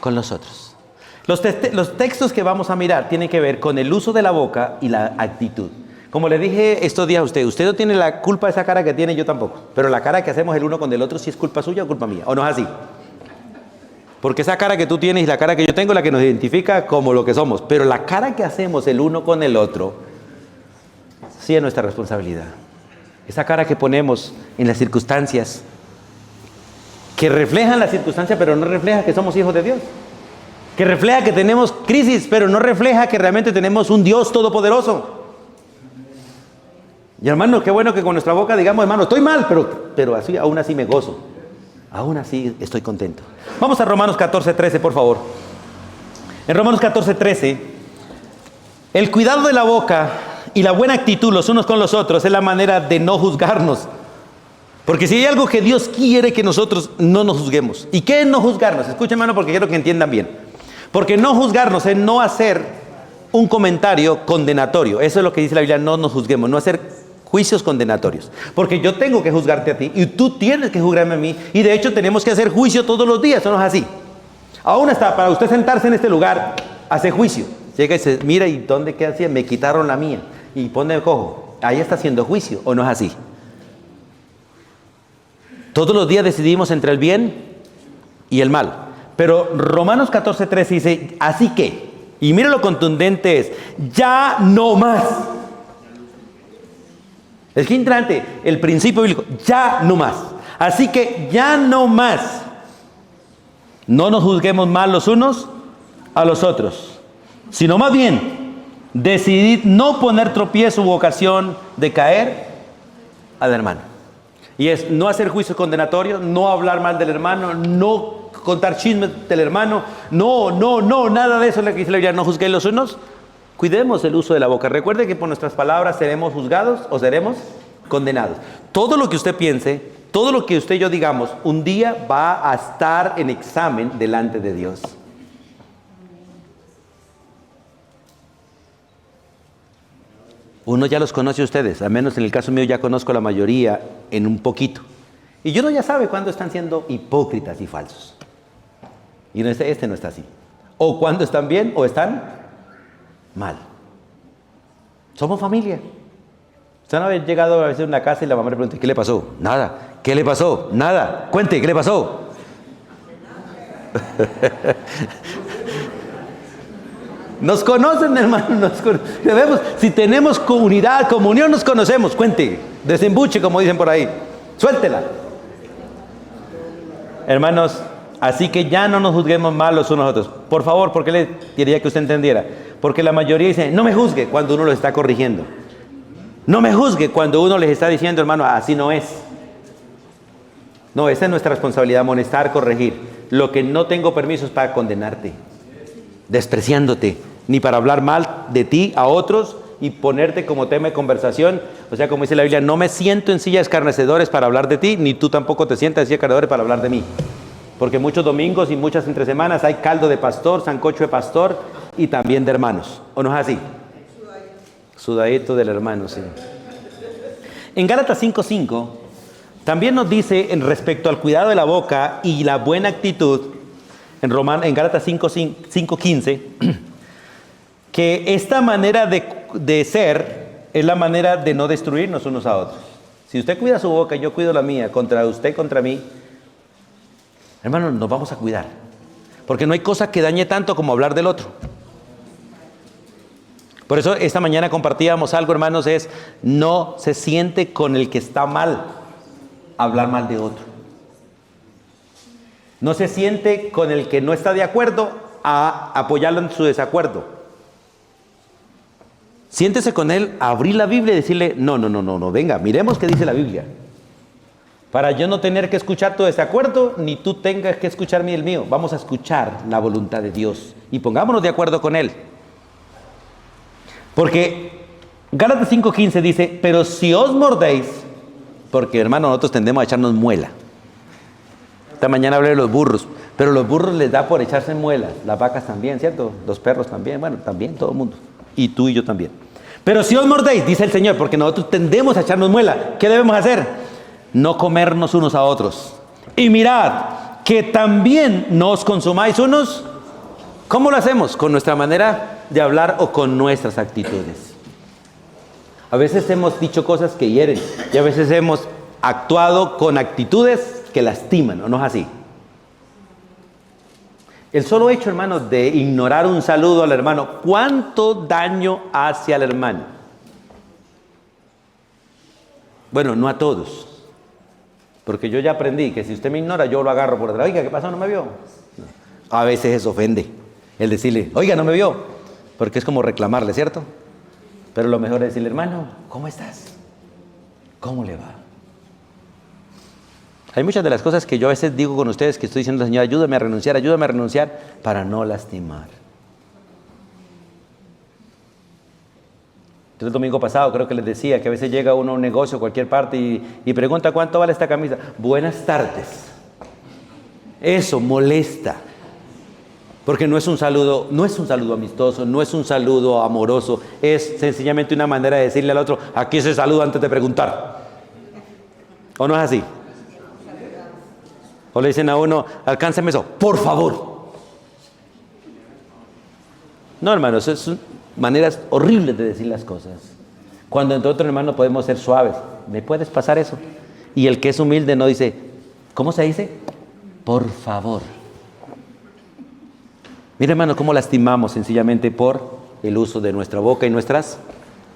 con los otros. Los textos que vamos a mirar tienen que ver con el uso de la boca y la actitud. Como le dije estos días a usted no tiene la culpa de esa cara que tiene, yo tampoco. Pero la cara que hacemos el uno con el otro, si es culpa suya o culpa mía, ¿o no es así? Porque esa cara que tú tienes y la cara que yo tengo es la que nos identifica como lo que somos. Pero la cara que hacemos el uno con el otro, sí es nuestra responsabilidad. Esa cara que ponemos en las circunstancias, que reflejan las circunstancias, pero no refleja que somos hijos de Dios. Que refleja que tenemos crisis, pero no refleja que realmente tenemos un Dios todopoderoso. Y hermano, qué bueno que con nuestra boca digamos, hermano, estoy mal, pero así, aún así me gozo. Aún así estoy contento. Vamos a Romanos 14:13, por favor. En Romanos 14:13, el cuidado de la boca y la buena actitud los unos con los otros es la manera de no juzgarnos. Porque si hay algo que Dios quiere que nosotros no nos juzguemos. ¿Y qué es no juzgarnos? Escuchen, hermano, porque quiero que entiendan bien. Porque no juzgarnos es no hacer un comentario condenatorio. Eso es lo que dice la Biblia, no nos juzguemos, no hacer juicios condenatorios. Porque yo tengo que juzgarte a ti y tú tienes que juzgarme a mí. Y de hecho tenemos que hacer juicio todos los días, ¿o no es así? Aún hasta para usted sentarse en este lugar, hace juicio. Llega y se mira, ¿y dónde queda así? Me quitaron la mía. Y pone cojo. Ahí está haciendo juicio, ¿o no es así? Todos los días decidimos entre el bien y el mal. Pero Romanos 14:13 dice, así que, y mira lo contundente es, ya no más. Es que interesante, el principio bíblico, ya no más. Así que ya no más. No nos juzguemos mal los unos a los otros, sino más bien, decidid no poner tropiezo u ocasión de caer al hermano. Y es no hacer juicio condenatorio, no hablar mal del hermano, no contar chismes del hermano, no, nada de eso es lo que dice la Biblia, no juzguéis los unos. Cuidemos el uso de la boca. Recuerde que por nuestras palabras seremos juzgados o seremos condenados. Todo lo que usted piense, todo lo que usted y yo digamos, un día va a estar en examen delante de Dios. Uno ya los conoce a ustedes, al menos en el caso mío ya conozco la mayoría en un poquito. Y uno ya sabe cuándo están siendo hipócritas y falsos. Y no, este no está así. O cuando están bien o están mal. Somos familia. Usted no había llegado a veces a una casa y la mamá le pregunta, ¿qué le pasó? Nada. ¿Qué le pasó? Nada. Cuente, ¿qué le pasó? Nos conocen, hermano. Debemos, si tenemos comunidad, comunión, nos conocemos. Cuente, desembuche, como dicen por ahí. Suéltela. Hermanos, así que ya no nos juzguemos mal los unos a otros. Por favor, ¿por qué le quería que usted entendiera? Porque la mayoría dice, no me juzgue cuando uno lo está corrigiendo. No me juzgue cuando uno les está diciendo, hermano, así no es. No, esa es nuestra responsabilidad, amonestar, corregir. Lo que no tengo permiso es para condenarte, despreciándote, ni para hablar mal de ti a otros y ponerte como tema de conversación. O sea, como dice la Biblia, no me siento en silla de escarnecedores para hablar de ti, ni tú tampoco te sientas en silla de escarnecedores para hablar de mí. Porque muchos domingos y muchas entre semanas hay caldo de pastor, sancocho de pastor y también de hermanos. ¿O no es así? Sudadito del hermano, sí. En Gálatas 5:5 también nos dice en respecto al cuidado de la boca y la buena actitud, en Gálatas 5:15, que esta manera de ser es la manera de no destruirnos unos a otros. Si usted cuida su boca, yo cuido la mía, contra usted, contra mí, hermano, nos vamos a cuidar. Porque no hay cosa que dañe tanto como hablar del otro. Por eso esta mañana compartíamos algo, hermanos, es no se siente con el que está mal hablar mal de otro. No se siente con el que no está de acuerdo a apoyarlo en su desacuerdo. Siéntese con él, abrir la Biblia y decirle, no, venga, miremos qué dice la Biblia. Para yo no tener que escuchar tu desacuerdo, ni tú tengas que escuchar el mío. Vamos a escuchar la voluntad de Dios y pongámonos de acuerdo con él. Porque Gálatas 5:15 dice, pero si os mordéis, porque hermano, nosotros tendemos a echarnos muela. Esta mañana hablé de los burros, pero los burros les da por echarse muelas, las vacas también, ¿cierto? Los perros también, bueno, también todo el mundo. Y tú y yo también. Pero si os mordéis, dice el Señor, porque nosotros tendemos a echarnos muela, ¿qué debemos hacer? No comernos unos a otros. Y mirad, que también no os consumáis unos. ¿Cómo lo hacemos? Con nuestra manera de hablar o con nuestras actitudes. A veces hemos dicho cosas que hieren y a veces hemos actuado con actitudes que lastiman, ¿o no es así? El solo hecho, hermano, de ignorar un saludo al hermano, ¿cuánto daño hace al hermano? Bueno, no a todos. Porque yo ya aprendí que si usted me ignora, yo lo agarro por detrás. Oiga, ¿qué pasó? ¿No me vio? No. A veces eso ofende. El decirle, oiga, no me vio. Porque es como reclamarle, ¿cierto? Pero lo mejor es decirle, hermano, ¿cómo estás? ¿Cómo le va? Hay muchas de las cosas que yo a veces digo con ustedes que estoy diciendo, Señor, ayúdame a renunciar, para no lastimar. El domingo pasado creo que les decía que a veces llega uno a un negocio, a cualquier parte, y pregunta, ¿cuánto vale esta camisa? Buenas tardes. Eso molesta. Porque no es un saludo amistoso, no es un saludo amoroso, es sencillamente una manera de decirle al otro, aquí se saluda antes de preguntar. ¿O no es así? O le dicen a uno, alcánceme eso, por favor. No, hermanos, son maneras horribles de decir las cosas. Cuando entre otros hermanos podemos ser suaves, ¿me puedes pasar eso? Y el que es humilde no dice, ¿Cómo se dice? Por favor. Mira, hermano, cómo lastimamos sencillamente por el uso de nuestra boca y nuestras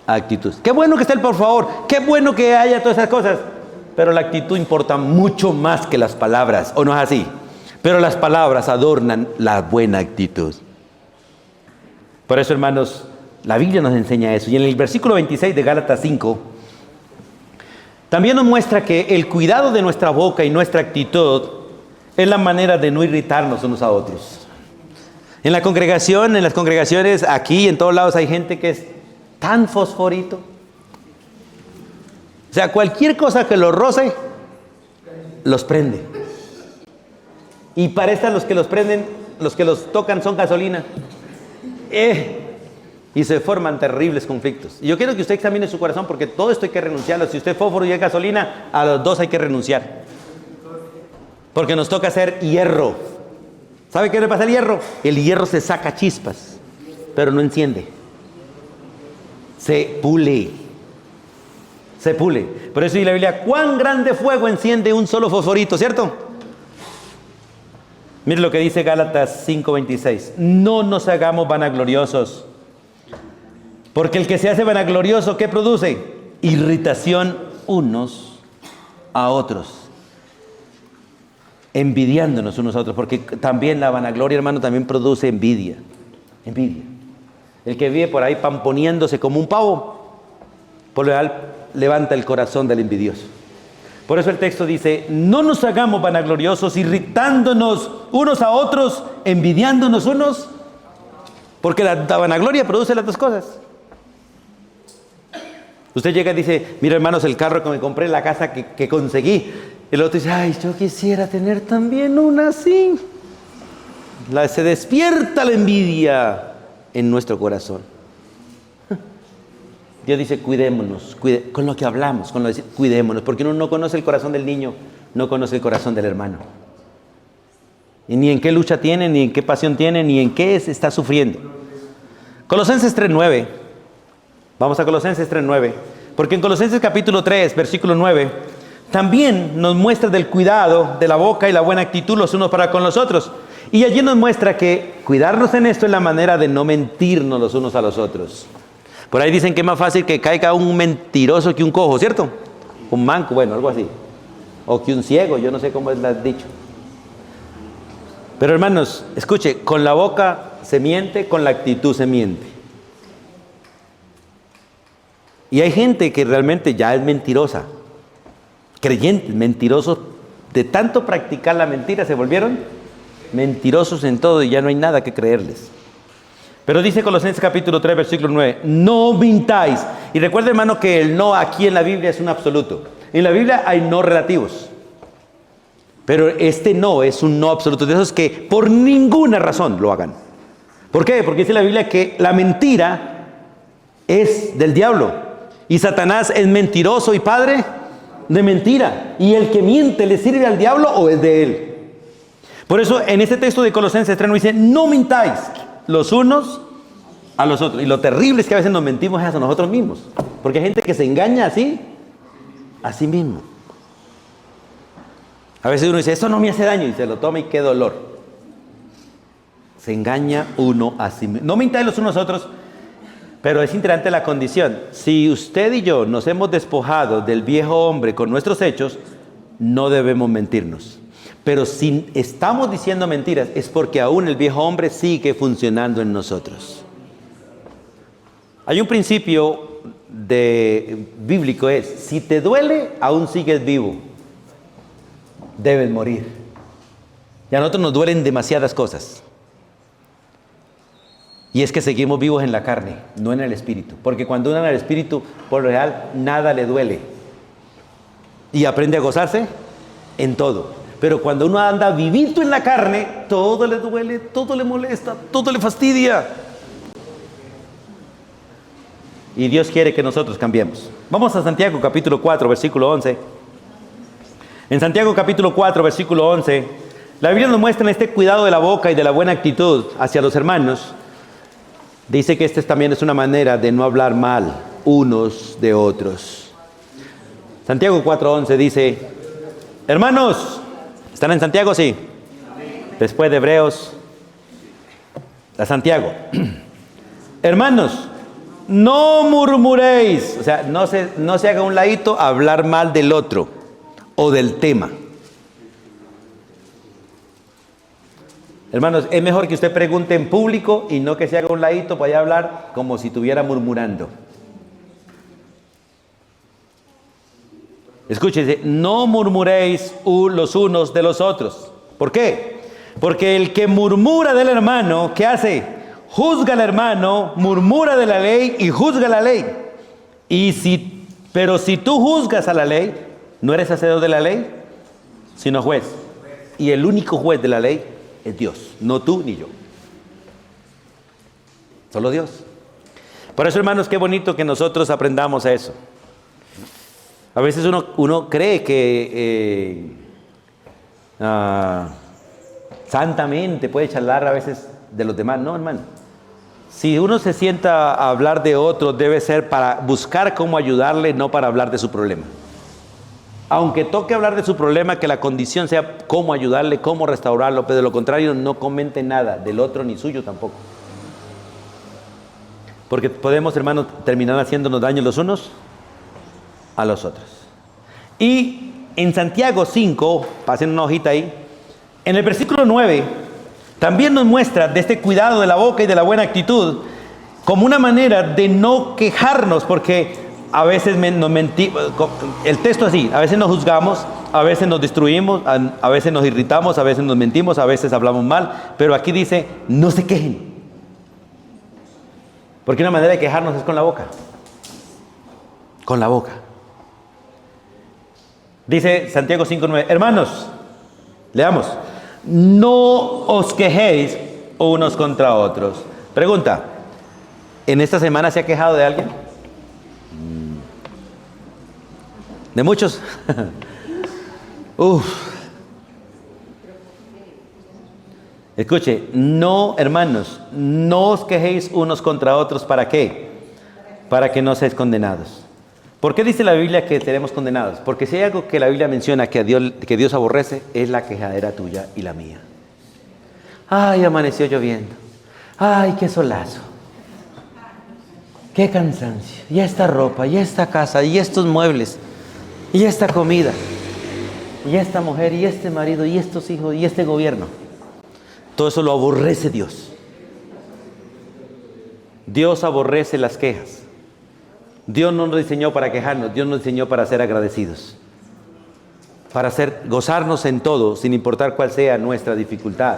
actitudes. Qué bueno que esté el por favor, qué bueno que haya todas esas cosas, pero la actitud importa mucho más que las palabras, ¿o no es así? Pero las palabras adornan la buena actitud. Por eso, hermanos, la Biblia nos enseña eso. Y en el versículo 26 de Gálatas 5, también nos muestra que el cuidado de nuestra boca y nuestra actitud es la manera de no irritarnos unos a otros. En la congregación, en las congregaciones, aquí, en todos lados, hay gente que es tan fosforito. O sea, cualquier cosa que los roce, los prende. Y para los que los prenden, los que los tocan son gasolina. Y se forman terribles conflictos. Y yo quiero que usted examine su corazón, porque todo esto hay que renunciarlo. Si usted es fósforo y es gasolina, a los dos hay que renunciar. Porque nos toca hacer hierro. ¿Sabe qué le pasa al hierro? El hierro se saca chispas, pero no enciende. Se pule. Se pule. Por eso dice la Biblia, cuán grande fuego enciende un solo fosforito, ¿cierto? Mire lo que dice Gálatas 5:26. No nos hagamos vanagloriosos, porque el que se hace vanaglorioso, ¿qué produce? Irritación unos a otros. Envidiándonos unos a otros, porque también la vanagloria, hermano, también produce envidia. Envidia. El que vive por ahí pamponiéndose como un pavo, por lo general levanta el corazón del envidioso. Por eso el texto dice, no nos hagamos vanagloriosos, irritándonos unos a otros, envidiándonos unos, porque la vanagloria produce las dos cosas. Usted llega y dice, mira, hermanos, el carro que me compré, la casa que conseguí. El otro dice, ay, yo quisiera tener también una así. Se despierta la envidia en nuestro corazón. Dios dice, cuidémonos, con lo que hablamos, cuidémonos, porque uno no conoce el corazón del niño, no conoce el corazón del hermano. Y ni en qué lucha tiene, ni en qué pasión tiene, ni en qué está sufriendo. Colosenses 3:9. Vamos a Colosenses 3:9. Porque en Colosenses capítulo 3, versículo 9, también nos muestra del cuidado de la boca y la buena actitud los unos para con los otros. Y allí nos muestra que cuidarnos en esto es la manera de no mentirnos los unos a los otros. Por ahí dicen que es más fácil que caiga un mentiroso que un cojo, ¿cierto? Un manco, bueno, algo así. O que un ciego, yo no sé cómo es dicho. Pero hermanos, escuche, con la boca se miente, con la actitud se miente. Y hay gente que realmente ya es mentirosa. Creyentes, mentirosos, de tanto practicar la mentira se volvieron mentirosos en todo y ya no hay nada que creerles. Pero dice Colosenses capítulo 3, versículo 9, no mintáis. Y recuerda, hermano, que el no aquí en la Biblia es un absoluto. En la Biblia hay no relativos. Pero este no es un no absoluto, de esos que por ninguna razón lo hagan. ¿Por qué? Porque dice la Biblia que la mentira es del diablo. Y Satanás es mentiroso y padre de mentira. ¿Y el que miente le sirve al diablo o es de él? Por eso en este texto de Colosenses 3 nos dice, no mintáis los unos a los otros. Y lo terrible es que a veces nos mentimos a nosotros mismos. Porque hay gente que se engaña así, a sí mismo. A veces uno dice, esto no me hace daño, y se lo toma y qué dolor. Se engaña uno a sí mismo. No mintáis los unos a otros, pero es interesante la condición. Si usted y yo nos hemos despojado del viejo hombre con nuestros hechos, no debemos mentirnos. Pero si estamos diciendo mentiras, es porque aún el viejo hombre sigue funcionando en nosotros. Hay un principio bíblico, es, si te duele, aún sigues vivo. Debes morir. Y a nosotros nos duelen demasiadas cosas. Y es que seguimos vivos en la carne, no en el espíritu. Porque cuando uno anda en el espíritu, por lo real, nada le duele. Y aprende a gozarse en todo. Pero cuando uno anda vivito en la carne, todo le duele, todo le molesta, todo le fastidia. Y Dios quiere que nosotros cambiemos. Vamos a Santiago capítulo 4, versículo 11. En Santiago capítulo 4, versículo 11, la Biblia nos muestra este cuidado de la boca y de la buena actitud hacia los hermanos. Dice que también es una manera de no hablar mal unos de otros. Santiago 4:11 dice, hermanos, ¿Están en Santiago? Sí. Después de Hebreos, a Santiago. Hermanos, no murmuréis, o sea, no se haga un ladito a hablar mal del otro o del tema. Hermanos, es mejor que usted pregunte en público y no que se haga un ladito para allá hablar como si estuviera murmurando. Escúchese, no murmuréis los unos de los otros. ¿Por qué? Porque el que murmura del hermano, ¿qué hace? Juzga al hermano, murmura de la ley y juzga la ley. Pero si tú juzgas a la ley, no eres hacedor de la ley, sino juez. Y el único juez de la ley es Dios, no tú ni yo. Solo Dios. Por eso, hermanos, qué bonito que nosotros aprendamos a eso. A veces uno cree que santamente puede charlar a veces de los demás. No, hermano. Si uno se sienta a hablar de otro, debe ser para buscar cómo ayudarle, no para hablar de su problema. Aunque toque hablar de su problema, que la condición sea cómo ayudarle, cómo restaurarlo, pero de lo contrario no comente nada del otro ni suyo tampoco. Porque podemos, hermanos, terminar haciéndonos daño los unos a los otros. Y en Santiago 5, pasen una hojita ahí, en el versículo 9, también nos muestra de este cuidado de la boca y de la buena actitud, como una manera de no quejarnos, porque a veces nos mentimos, el texto así, a veces nos juzgamos, a veces nos destruimos, a veces nos irritamos, a veces nos mentimos, a veces hablamos mal, pero aquí dice, no se quejen. Porque una manera de quejarnos es con la boca. Con la boca. Dice Santiago 5:9, hermanos, leamos, no os quejéis unos contra otros. Pregunta, ¿en esta semana se ha quejado de alguien? ¿De muchos? Escuche, no, hermanos, no os quejéis unos contra otros. ¿Para qué? Para que no seáis condenados. ¿Por qué dice la Biblia que seremos condenados? Porque si hay algo que la Biblia menciona que Dios aborrece, es la quejadera tuya y la mía. Ay, amaneció lloviendo. Ay, qué solazo. Qué cansancio. Y esta ropa, y esta casa, y estos muebles, y esta comida, y esta mujer, y este marido, y estos hijos, y este gobierno. Todo eso lo aborrece Dios. Dios aborrece las quejas. Dios no nos diseñó para quejarnos, Dios nos diseñó para ser agradecidos. Para gozarnos en todo, sin importar cuál sea nuestra dificultad.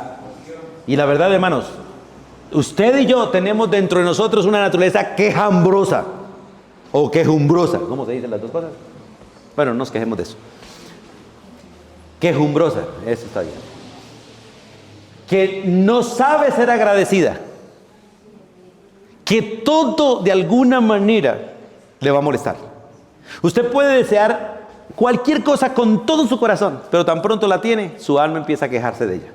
Y la verdad, hermanos, usted y yo tenemos dentro de nosotros una naturaleza quejambrosa o quejumbrosa. ¿Cómo se dicen las dos cosas? Bueno, no nos quejemos de eso. Quejumbrosa, eso está bien. Que no sabe ser agradecida. Que todo de alguna manera le va a molestar. Usted puede desear cualquier cosa con todo su corazón, pero tan pronto la tiene, su alma empieza a quejarse de ella.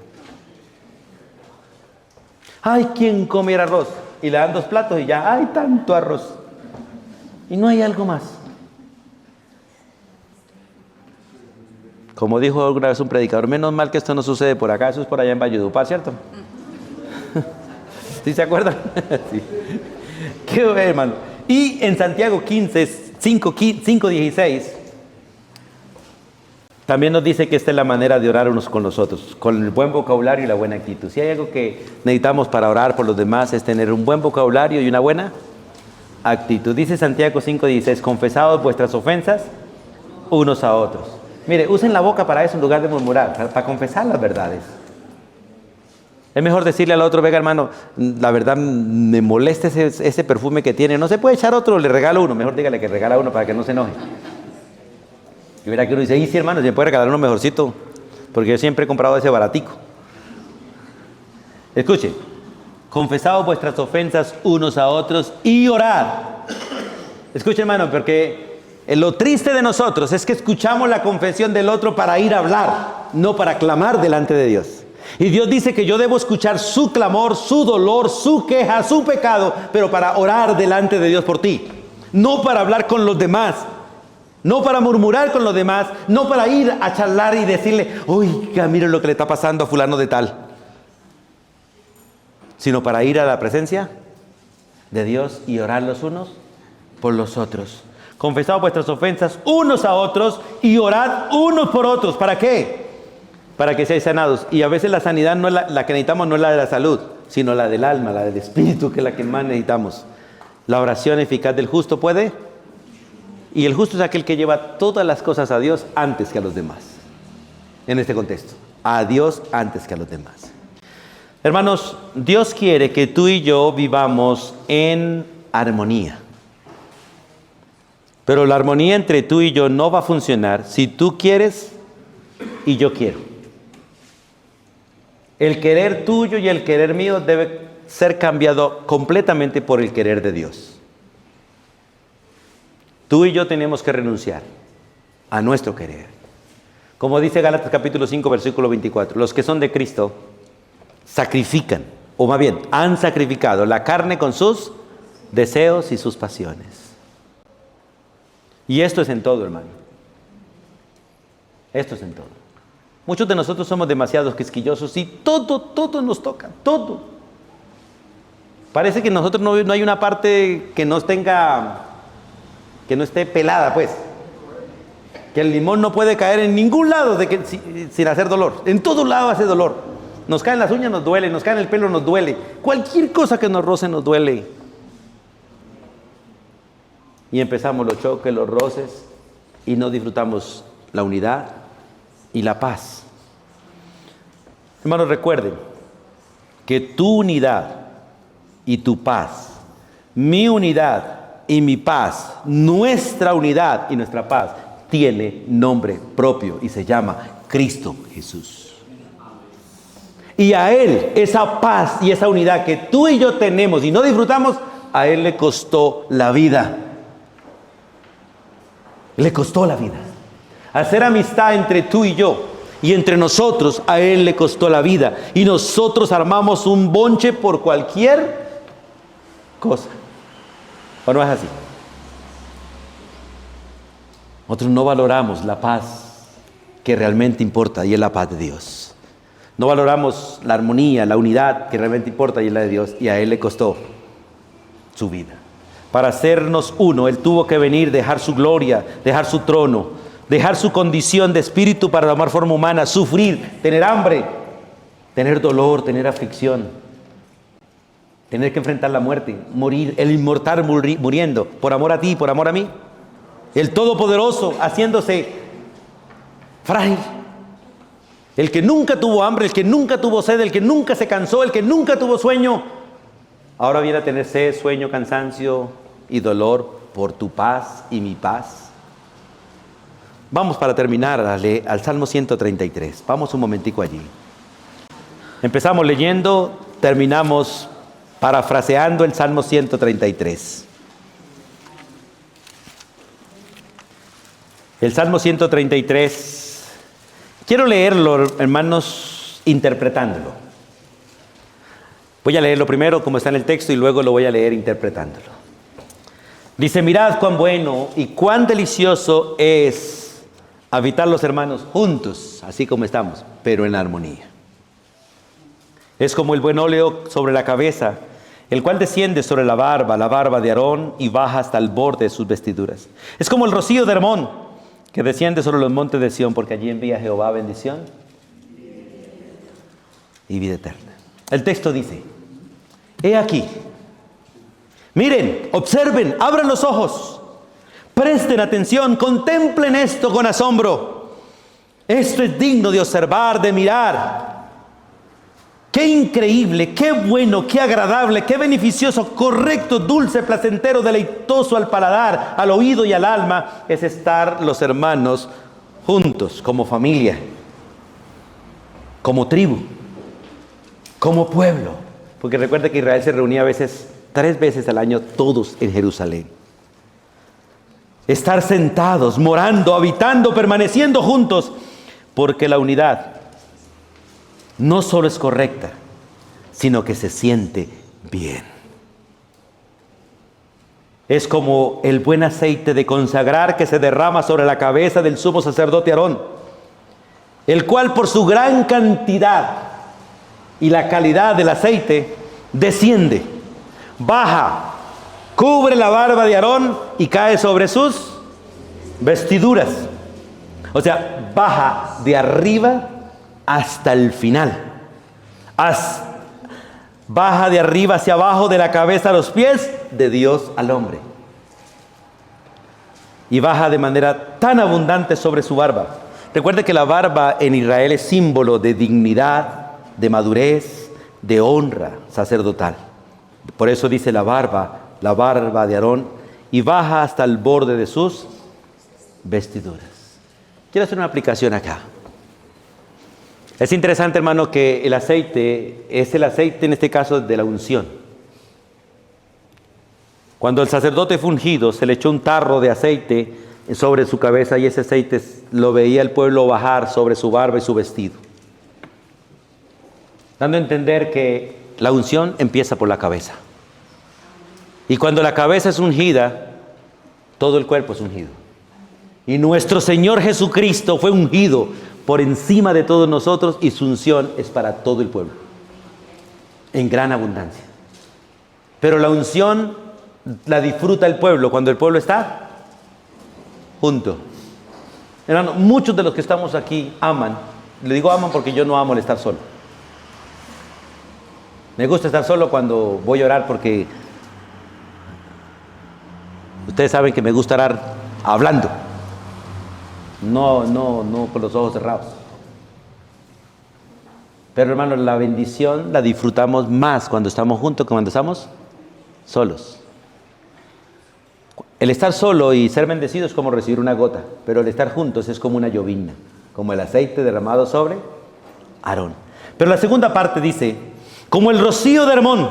Ay, ¿quién comiera arroz? Y le dan 2 platos y ya, hay tanto arroz. Y no hay algo más. Como dijo alguna vez un predicador, menos mal que esto no sucede por acá, eso es por allá en Valledupar, ¿cierto? ¿Sí se acuerdan? Sí. Qué bueno, hermano. Y en Santiago 5:16, también nos dice que esta es la manera de orar unos con los otros, con el buen vocabulario y la buena actitud. Si hay algo que necesitamos para orar por los demás es tener un buen vocabulario y una buena actitud. Dice Santiago 5:16, confesaos vuestras ofensas unos a otros. Mire, usen la boca para eso en lugar de murmurar, para confesar las verdades. Es mejor decirle al otro, venga hermano, la verdad me molesta ese perfume que tiene, no se puede echar otro, le regalo uno, mejor dígale que regala uno para que no se enoje. Y verá que uno dice, sí hermano, se puede regalar uno mejorcito, porque yo siempre he comprado ese baratico. Escuche, confesaos vuestras ofensas unos a otros y orad. Escuche hermano, porque lo triste de nosotros es que escuchamos la confesión del otro para ir a hablar, no para clamar delante de Dios. Y Dios dice que yo debo escuchar su clamor, su dolor, su queja, su pecado, pero para orar delante de Dios por ti, no para hablar con los demás. No para murmurar con los demás, no para ir a charlar y decirle, oiga, mire lo que le está pasando a fulano de tal. Sino para ir a la presencia de Dios y orar los unos por los otros. Confesad vuestras ofensas unos a otros y orad unos por otros. ¿Para qué? Para que seáis sanados. Y a veces la sanidad no es la que necesitamos, no es la de la salud, sino la del alma, la del espíritu, que es la que más necesitamos. La oración eficaz del justo puede. Y el justo es aquel que lleva todas las cosas a Dios antes que a los demás. En este contexto, a Dios antes que a los demás. Hermanos, Dios quiere que tú y yo vivamos en armonía. Pero la armonía entre tú y yo no va a funcionar si tú quieres y yo quiero. El querer tuyo y el querer mío debe ser cambiado completamente por el querer de Dios. Tú y yo tenemos que renunciar a nuestro querer. Como dice Gálatas capítulo 5, versículo 24, los que son de Cristo sacrifican, o más bien, han sacrificado la carne con sus deseos y sus pasiones. Y esto es en todo, hermano. Esto es en todo. Muchos de nosotros somos demasiado quisquillosos y todo nos toca, todo. Parece que nosotros no hay una parte que no esté pelada, pues. Que el limón no puede caer en ningún lado sin hacer dolor. En todo lado hace dolor. Nos caen las uñas, nos duele, nos cae en el pelo, nos duele. Cualquier cosa que nos roce nos duele. Y empezamos los choques, los roces, y no disfrutamos la unidad y la paz. Hermanos, recuerden que tu unidad y tu paz, mi unidad y mi paz, nuestra unidad y nuestra paz, tiene nombre propio y se llama Cristo Jesús. Y a Él, esa paz y esa unidad que tú y yo tenemos y no disfrutamos, a Él le costó la vida. Le costó la vida. Hacer amistad entre tú y yo y entre nosotros, a Él le costó la vida. Y nosotros armamos un bonche por cualquier cosa. ¿O no es así? Nosotros no valoramos la paz que realmente importa y es la paz de Dios. No valoramos la armonía, la unidad que realmente importa y es la de Dios. Y a Él le costó su vida. Para hacernos uno, Él tuvo que venir, dejar su gloria, dejar su trono, dejar su condición de espíritu para tomar forma humana, sufrir, tener hambre, tener dolor, tener aflicción, tener que enfrentar la muerte, morir, el inmortal muriendo, por amor a ti, por amor a mí. El Todopoderoso haciéndose frágil. El que nunca tuvo hambre, el que nunca tuvo sed, el que nunca se cansó, el que nunca tuvo sueño, ahora viene a tener sed, sueño, cansancio y dolor por tu paz y mi paz. Vamos para terminar al Salmo 133. Vamos un momentico allí. Empezamos leyendo, terminamos parafraseando el Salmo 133. El Salmo 133, quiero leerlo, hermanos, interpretándolo. Voy a leerlo primero como está en el texto y luego lo voy a leer interpretándolo. Dice, mirad cuán bueno y cuán delicioso es habitar los hermanos juntos, así como estamos, pero en armonía. Es como el buen óleo sobre la cabeza, el cual desciende sobre la barba de Aarón y baja hasta el borde de sus vestiduras. Es como el rocío de Hermón, que desciende sobre los montes de Sión, porque allí envía Jehová bendición y vida eterna. El texto dice, he aquí, miren, observen, abran los ojos, presten atención, contemplen esto con asombro. Esto es digno de observar, de mirar. Qué increíble, qué bueno, qué agradable, qué beneficioso, correcto, dulce, placentero, deleitoso al paladar, al oído y al alma es estar los hermanos juntos, como familia, como tribu, como pueblo. Porque recuerda que Israel se reunía 3 veces al año, todos en Jerusalén. Estar sentados, morando, habitando, permaneciendo juntos, porque la unidad no solo es correcta, sino que se siente bien. Es como el buen aceite de consagrar que se derrama sobre la cabeza del sumo sacerdote Aarón, el cual por su gran cantidad y la calidad del aceite desciende, baja, cubre la barba de Aarón y cae sobre sus vestiduras. O sea, baja de arriba hasta el final. Baja de arriba hacia abajo, de la cabeza a los pies, de Dios al hombre. Y baja de manera tan abundante sobre su barba. Recuerde que la barba en Israel es símbolo de dignidad, de madurez, de honra sacerdotal. Por eso dice la barba de Aarón, y baja hasta el borde de sus vestiduras. Quiero hacer una aplicación acá. Es interesante, hermano, que el aceite es el aceite, en este caso, de la unción. Cuando el sacerdote fue ungido, se le echó un tarro de aceite sobre su cabeza y ese aceite lo veía el pueblo bajar sobre su barba y su vestido. Dando a entender que la unción empieza por la cabeza. Y cuando la cabeza es ungida, todo el cuerpo es ungido. Y nuestro Señor Jesucristo fue ungido por encima de todos nosotros y su unción es para todo el pueblo, en gran abundancia. Pero la unción la disfruta el pueblo cuando el pueblo está junto. Hermano, muchos de los que estamos aquí aman. Le digo aman porque yo no amo el estar solo. Me gusta estar solo cuando voy a orar porque ustedes saben que me gusta orar hablando. No con los ojos cerrados. Pero hermano, la bendición la disfrutamos más cuando estamos juntos que cuando estamos solos. El estar solo y ser bendecido es como recibir una gota, pero el estar juntos es como una llovizna, como el aceite derramado sobre Aarón. Pero la segunda parte dice, como el rocío de Hermón.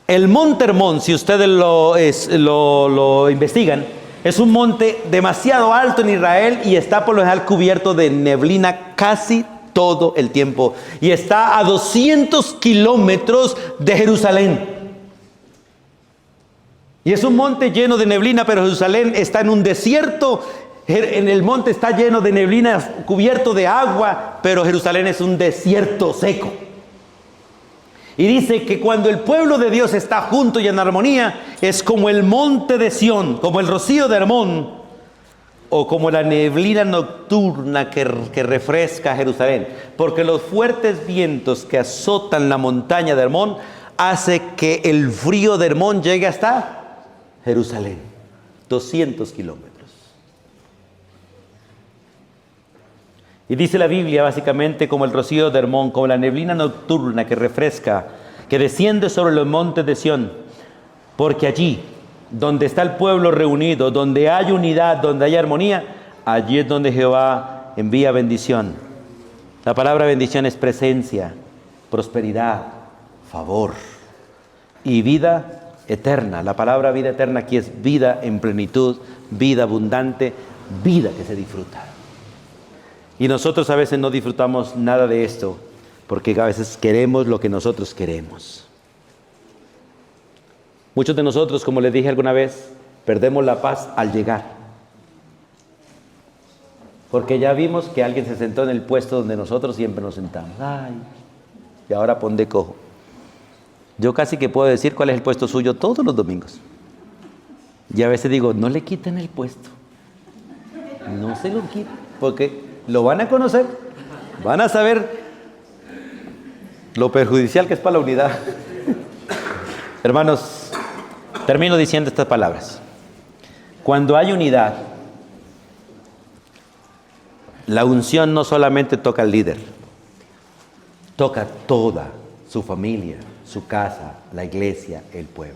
El monte Hermón, si ustedes lo investigan, es un monte demasiado alto en Israel y está por lo general cubierto de neblina casi todo el tiempo. Y está a 200 kilómetros de Jerusalén. Y es un monte lleno de neblina, pero Jerusalén está en un desierto. En el monte está lleno de neblina, cubierto de agua, pero Jerusalén es un desierto seco. Y dice que cuando el pueblo de Dios está junto y en armonía, es como el monte de Sión, como el rocío de Hermón, o como la neblina nocturna que refresca Jerusalén. Porque los fuertes vientos que azotan la montaña de Hermón hace que el frío de Hermón llegue hasta Jerusalén, 200 kilómetros. Y dice la Biblia básicamente como el rocío de Hermón, como la neblina nocturna que refresca, que desciende sobre los montes de Sión, porque allí, donde está el pueblo reunido, donde hay unidad, donde hay armonía, allí es donde Jehová envía bendición. La palabra bendición es presencia, prosperidad, favor y vida eterna. La palabra vida eterna aquí es vida en plenitud, vida abundante, vida que se disfruta. Y nosotros a veces no disfrutamos nada de esto, porque a veces queremos lo que nosotros queremos. Muchos de nosotros, como les dije alguna vez, perdemos la paz al llegar. Porque ya vimos que alguien se sentó en el puesto donde nosotros siempre nos sentamos. Ay, y ahora pon de cojo. Yo casi que puedo decir cuál es el puesto suyo todos los domingos. Y a veces digo, no le quiten el puesto. No se lo quiten, porque lo van a conocer, van a saber lo perjudicial que es para la unidad. Hermanos, termino diciendo estas palabras. Cuando hay unidad, la unción no solamente toca al líder, toca toda su familia, su casa, la iglesia, el pueblo.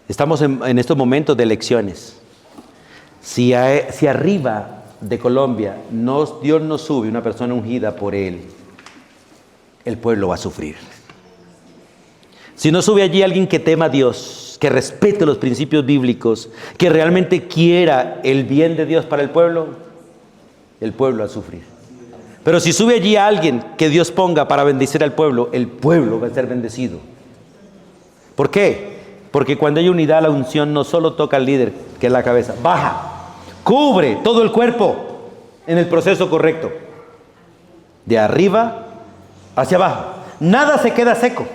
Estamos en estos momentos de elecciones. Si arriba de Colombia Dios no sube una persona ungida por él, el pueblo va a sufrir. Si no sube allí alguien que tema a Dios, que respete los principios bíblicos, que realmente quiera el bien de Dios para el pueblo va a sufrir. Pero si sube allí a alguien que Dios ponga para bendecir al pueblo, el pueblo va a ser bendecido. ¿Por qué? Porque cuando hay unidad, la unción no solo toca al líder, que es la cabeza, baja, cubre todo el cuerpo en el proceso correcto. De arriba hacia abajo. Nada se queda seco.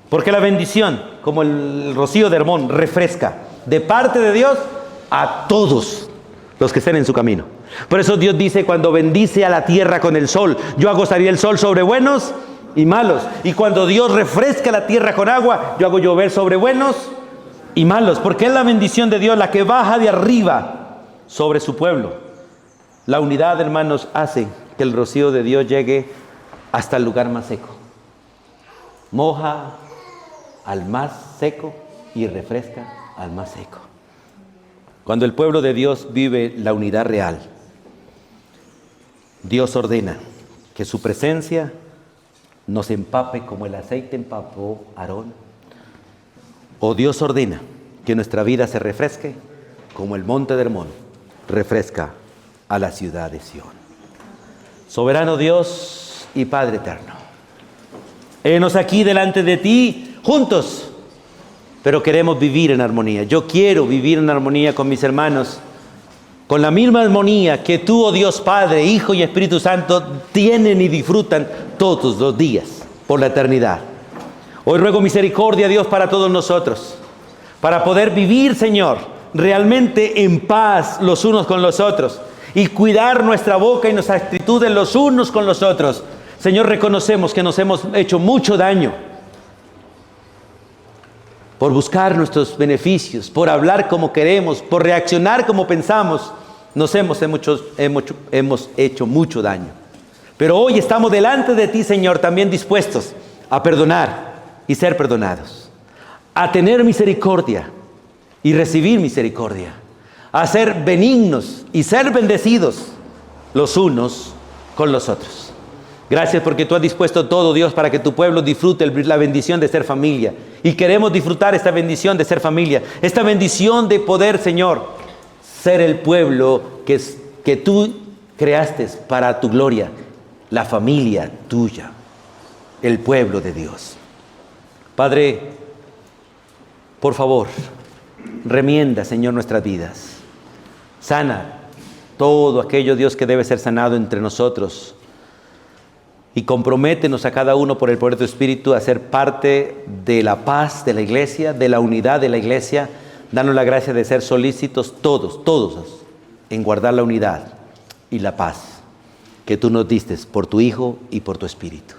Porque la bendición, como el rocío de Hermón, refresca de parte de Dios a todos los que estén en su camino. Por eso Dios dice, cuando bendice a la tierra con el sol, yo hago salir el sol sobre buenos y malos. Y cuando Dios refresca la tierra con agua, yo hago llover sobre buenos y malos. Porque es la bendición de Dios la que baja de arriba sobre su pueblo. La unidad, hermanos, hace que el rocío de Dios llegue hasta el lugar más seco. Moja al más seco y refresca al más seco. Cuando el pueblo de Dios vive la unidad real, Dios ordena que su presencia nos empape como el aceite empapó a Aarón. O Dios ordena que nuestra vida se refresque como el monte de Hermón refresca a la ciudad de Sión. Soberano Dios y Padre eterno, henos aquí delante de ti juntos, pero queremos vivir en armonía. Yo quiero vivir en armonía con mis hermanos, con la misma armonía que tú, oh Dios Padre, Hijo y Espíritu Santo, tienen y disfrutan todos los días por la eternidad. Hoy ruego misericordia, Dios, para todos nosotros, para poder vivir, Señor, realmente en paz los unos con los otros y cuidar nuestra boca y nuestras actitudes los unos con los otros. Señor, reconocemos que nos hemos hecho mucho daño por buscar nuestros beneficios, por hablar como queremos, por reaccionar como pensamos. Nos hemos hecho mucho daño. Pero hoy estamos delante de ti, Señor, también dispuestos a perdonar y ser perdonados, a tener misericordia y recibir misericordia, a ser benignos y ser bendecidos los unos con los otros. Gracias porque tú has dispuesto todo, Dios, para que tu pueblo disfrute la bendición de ser familia. Y queremos disfrutar esta bendición de ser familia, esta bendición de poder, Señor, ser el pueblo que tú creaste para tu gloria, la familia tuya, el pueblo de Dios. Padre, por favor, remienda, Señor, nuestras vidas. Sana todo aquello, Dios, que debe ser sanado entre nosotros. Y comprométenos a cada uno por el poder de tu Espíritu a ser parte de la paz de la iglesia, de la unidad de la iglesia. Danos la gracia de ser solícitos todos, en guardar la unidad y la paz que tú nos diste por tu Hijo y por tu Espíritu.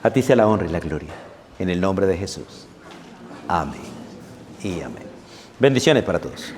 A ti sea la honra y la gloria. En el nombre de Jesús. Amén y amén. Bendiciones para todos.